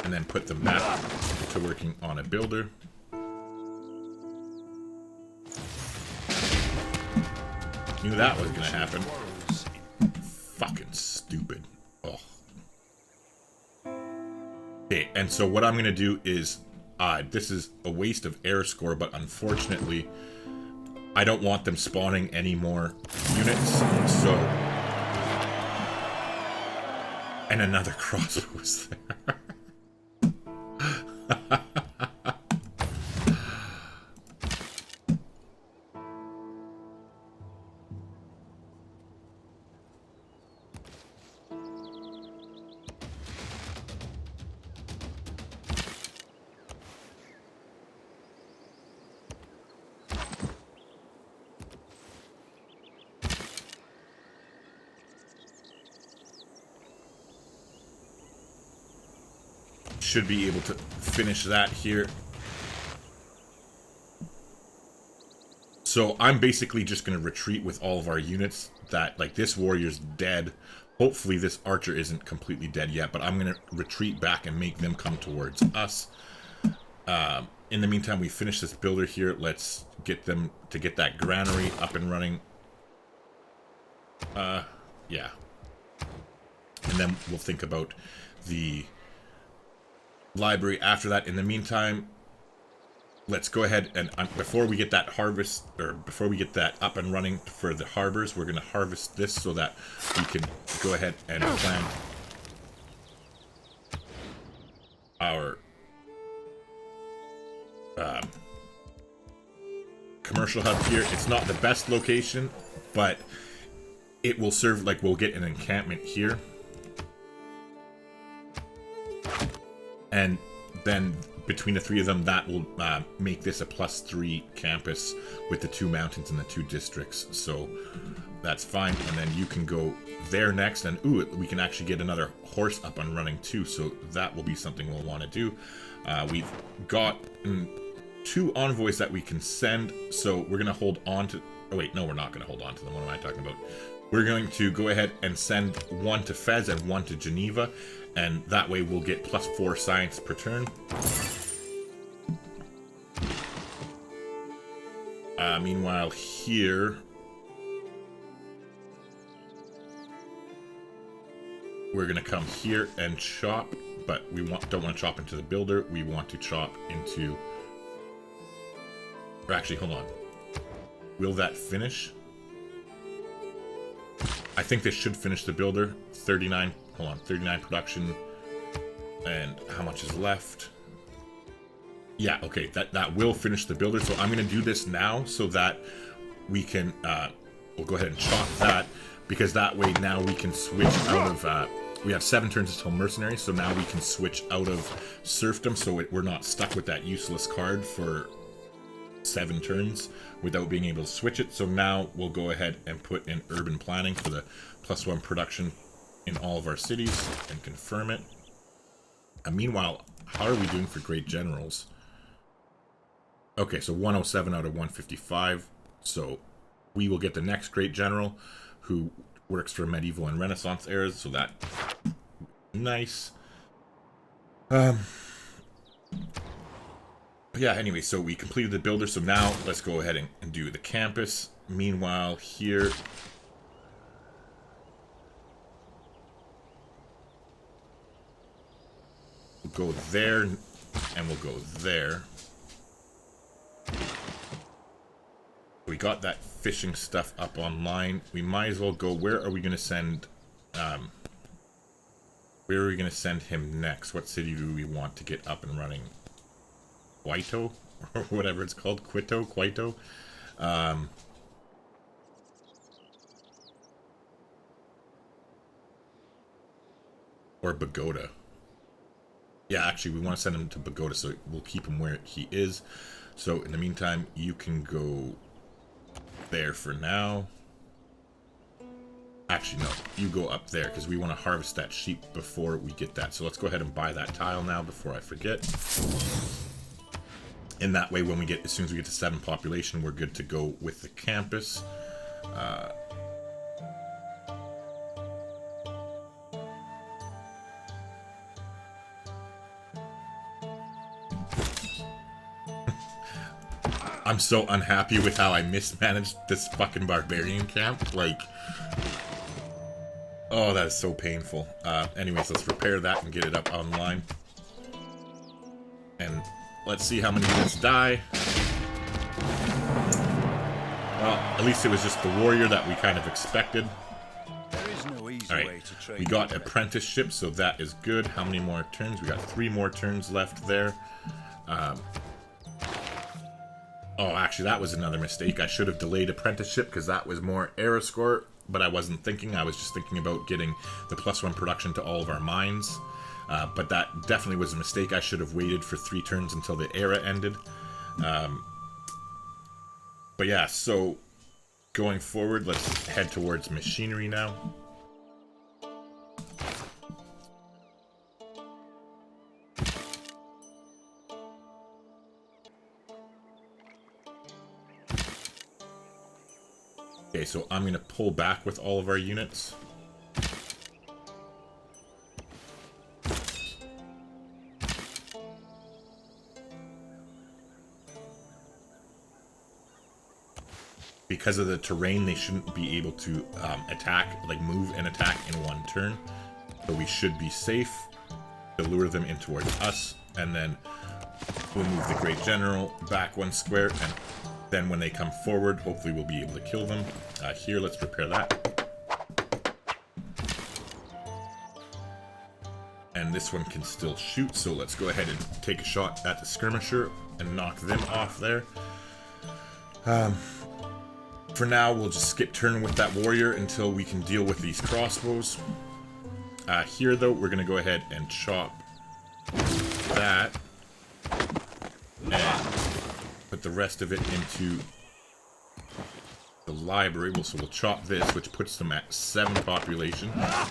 And then put them back to working on a builder. Knew that was gonna happen. Fucking stupid. Oh. Okay, and so what I'm gonna do is, this is a waste of air score, but unfortunately, I don't want them spawning any more units, so... And another crossbow was there. Should be able to finish that here. So I'm basically just going to retreat with all of our units. That, like, this warrior's dead. Hopefully this archer isn't completely dead yet, but I'm going to retreat back and make them come towards us. In the meantime, we finish this builder here. Let's get them to get that granary up and running. Yeah. And then we'll think about the library after that. In the meantime, let's go ahead and before we get that harvest, or before we get that up and running for the harbors, we're going to harvest this so that we can go ahead and plant our commercial hub here. It's not the best location, but it will serve, like, we'll get an encampment here. And then between the three of them, that will make this a +3 campus with the 2 mountains and the 2 districts. So that's fine. And then you can go there next. And ooh, we can actually get another horse up and running too. So that will be something we'll want to do. We've got 2 envoys that we can send. So we're going to hold on to... Oh wait, no, we're not going to hold on to them. What am I talking about? We're going to go ahead and send 1 to Fez and 1 to Geneva. And that way we'll get +4 science per turn. Meanwhile, here we're gonna come here and chop, but we don't want to chop into the builder. We want to chop into. Or actually, hold on. Will that finish? I think this should finish the builder. 39. Hold on. 39 production. And how much is left? Yeah, okay, that will finish the builder. So I'm going to do this now so that we can, we'll go ahead and chop that, because that way now we can switch out of, we have 7 turns until mercenary, so now we can switch out of serfdom, so we're not stuck with that useless card for 7 turns without being able to switch it. So now we'll go ahead and put in urban planning for the +1 production in all of our cities and confirm it. And meanwhile, how are we doing for great generals? Okay, so 107 out of 155. So we will get the next great general who works for medieval and Renaissance eras. So that nice. Yeah. Anyway, so we completed the builder. So now let's go ahead and do the campus. Meanwhile, here. We'll go there, and we'll go there. We got that fishing stuff up online. We might as well go. Where are we going to send? Where are we going to send him next? What city do we want to get up and running? Quito, or whatever it's called. Quito. Or Bogota. Yeah, actually, we want to send him to Bogota, so we'll keep him where he is. So in the meantime, you can go there for now. Actually, no, you go up there, because we want to harvest that sheep before we get that. So let's go ahead and buy that tile now before I forget. In that way, when we get, as soon as we get to 7 population, we're good to go with the campus. I'm so unhappy with how I mismanaged this fucking barbarian camp. Like, oh, that is so painful. Anyways, let's repair that and get it up online. And let's see how many units die. Well, at least it was just the warrior that we kind of expected. There is no easy All way right, to train. we got apprenticeship, so that is good. How many more turns? We got 3 more turns left there. Oh, actually, that was another mistake. I should have delayed apprenticeship because that was more era score, but I wasn't thinking. I was just thinking about getting the +1 production to all of our mines. But that definitely was a mistake. I should have waited for 3 turns until the era ended. But yeah, so going forward, let's head towards machinery now. Okay, so I'm going to pull back with all of our units. Because of the terrain, they shouldn't be able to attack, like move and attack in 1 turn. So we should be safe. to lure them in towards us, and then we'll move the Great General back 1 square, and then when they come forward, hopefully we'll be able to kill them. Here, let's repair that. And this one can still shoot, so let's go ahead and take a shot at the skirmisher and knock them off there. For now, we'll just skip turn with that warrior until we can deal with these crossbows. Here, though, we're going to go ahead and chop that and put the rest of it into the library. So we'll chop this, which puts them at 7 population,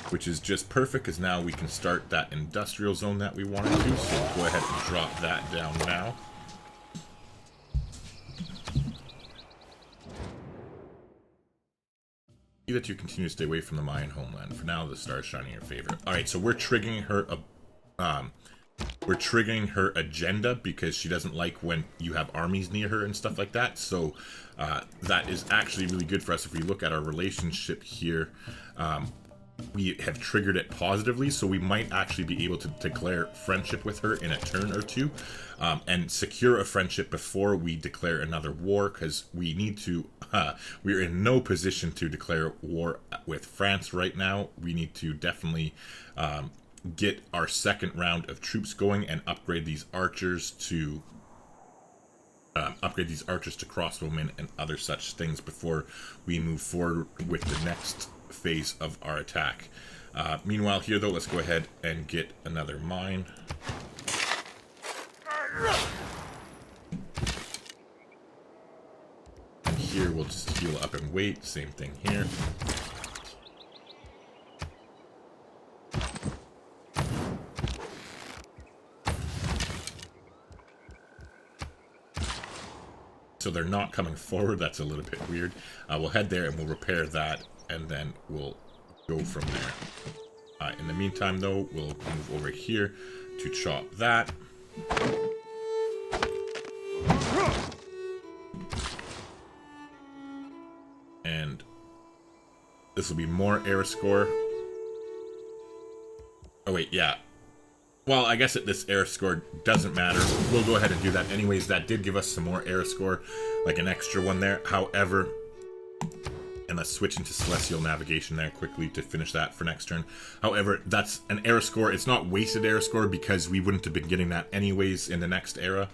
which is just perfect because now we can start that industrial zone that we wanted to. So we'll go ahead and drop that down now. See that you continue to stay away from the Mayan homeland. For now, the star is shining in your favor. Alright, so we're triggering her agenda because she doesn't like when you have armies near her and stuff like that. So that is actually really good for us. If we look at our relationship here, we have triggered it positively, so we might actually be able to declare friendship with her in a turn or two, and secure a friendship before we declare another war, because we need to, we're in no position to declare war with France right now. We need to definitely get our second round of troops going and upgrade these archers to crossbowmen and other such things before we move forward with the next phase of our attack. Meanwhile here, though, let's go ahead and get another mine. And here we'll just heal up and wait. Same thing here. So they're not coming forward. That's a little bit weird. We'll head there and we'll repair that, and then we'll go from there. In the meantime, though, we'll move over here to chop that. And this will be more air score. Oh wait, yeah. Well, I guess this air score doesn't matter. We'll go ahead and do that anyways. That did give us some more air score, like an extra one there. However, and let's switch into celestial navigation there quickly to finish that for next turn. However, that's an air score. It's not wasted air score because we wouldn't have been getting that anyways in the next era,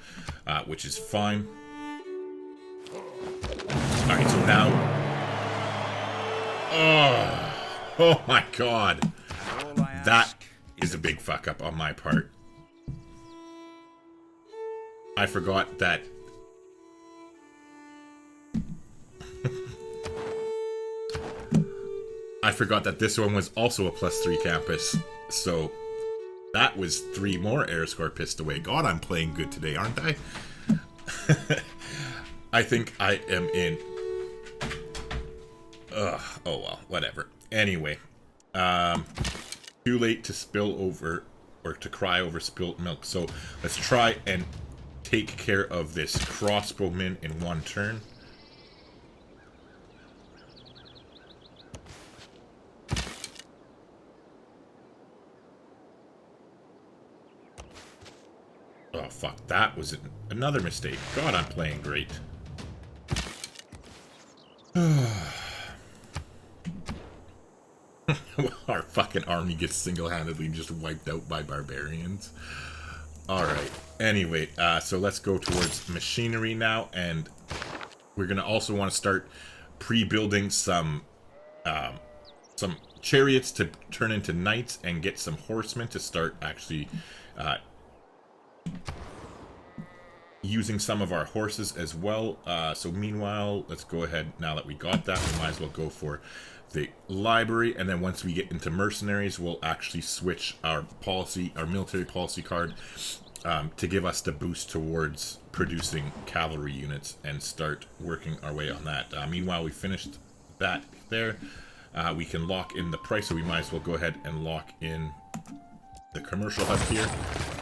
which is fine. Alright, so now... Oh my god. That is a big fuck up on my part. I forgot that this one was also a +3 campus, so that was 3 more air score pissed away. God, I'm playing good today, aren't I? I think I am in... oh well, whatever. Anyway, too late to spill over, or to cry over spilt milk. So let's try and take care of this crossbowman in 1 turn. Oh fuck, that was another mistake. God, I'm playing great. Our fucking army gets single-handedly just wiped out by barbarians. Alright, anyway, so let's go towards machinery now, and we're gonna also want to start pre-building some chariots to turn into knights, and get some horsemen to start actually using some of our horses as well. So meanwhile, let's go ahead, now that we got that, we might as well go for the library, and then once we get into mercenaries, we'll actually switch our policy, our military policy card, to give us the boost towards producing cavalry units and start working our way on that. Meanwhile, we finished that there. We can lock in the price, so we might as well go ahead and lock in the commercial hub here.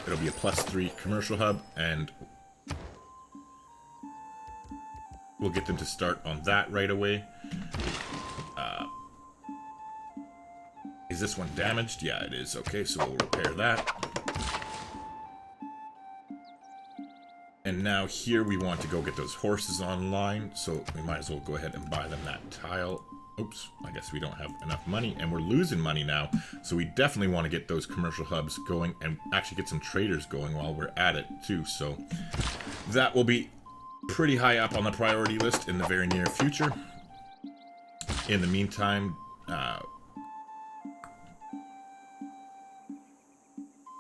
It'll be a +3 commercial hub, and we'll get them to start on that right away. Is this one damaged? Yeah, it is. Okay, so we'll repair that. And now here we want to go get those horses online, so we might as well go ahead and buy them that tile. Oops, I guess we don't have enough money, and we're losing money now, so we definitely want to get those commercial hubs going and actually get some traders going while we're at it too. So that will be pretty high up on the priority list in the very near future. In the meantime,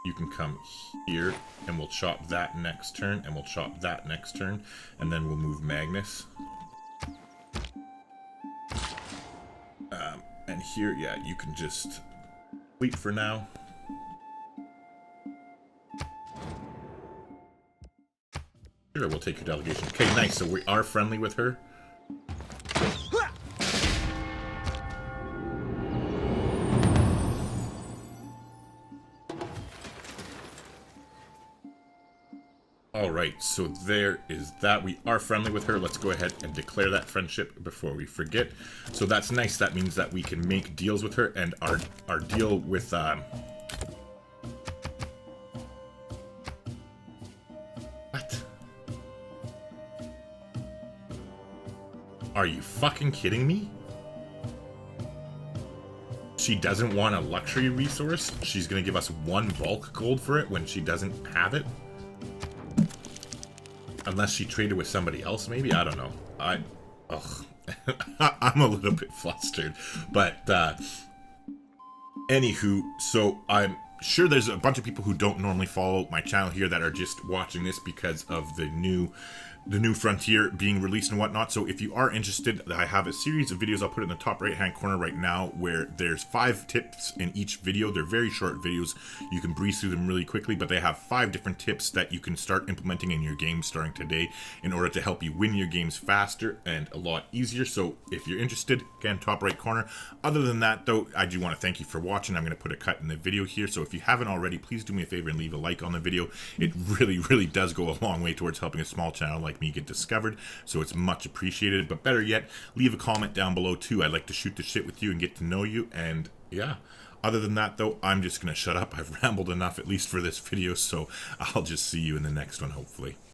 you can come here and we'll chop that next turn, and we'll chop that next turn, and then we'll move Magnus. And here, yeah, you can just wait for now. Sure, we'll take your delegation. Okay, nice. So we are friendly with her. Alright, so there is that. We are friendly with her. Let's go ahead and declare that friendship before we forget. So that's nice. That means that we can make deals with her, and our deal with what? Are you fucking kidding me? She doesn't want a luxury resource? She's gonna give us 1 bulk gold for it when she doesn't have it? Unless she traded with somebody else, maybe? I don't know. Ugh. I'm a little bit flustered. But, anywho, so I'm sure there's a bunch of people who don't normally follow my channel here that are just watching this because of the new frontier being released and whatnot. So if you are interested, I have a series of videos. I'll put it in the top right hand corner right now, where there's 5 tips in each video. They're very short videos. You can breeze through them really quickly, but they have 5 different tips that you can start implementing in your game starting today in order to help you win your games faster and a lot easier. So if you're interested, again, top right corner. Other than that though, I do want to thank you for watching. I'm going to put a cut in the video here. So if you haven't already, please do me a favor and leave a like on the video. It really, really does go a long way towards helping a small channel like me get discovered, so it's much appreciated. But better yet, leave a comment down below too. I'd like to shoot the shit with you and get to know you. And yeah, other than that though, I'm just gonna shut up. I've rambled enough, at least for this video, so I'll just see you in the next one, hopefully.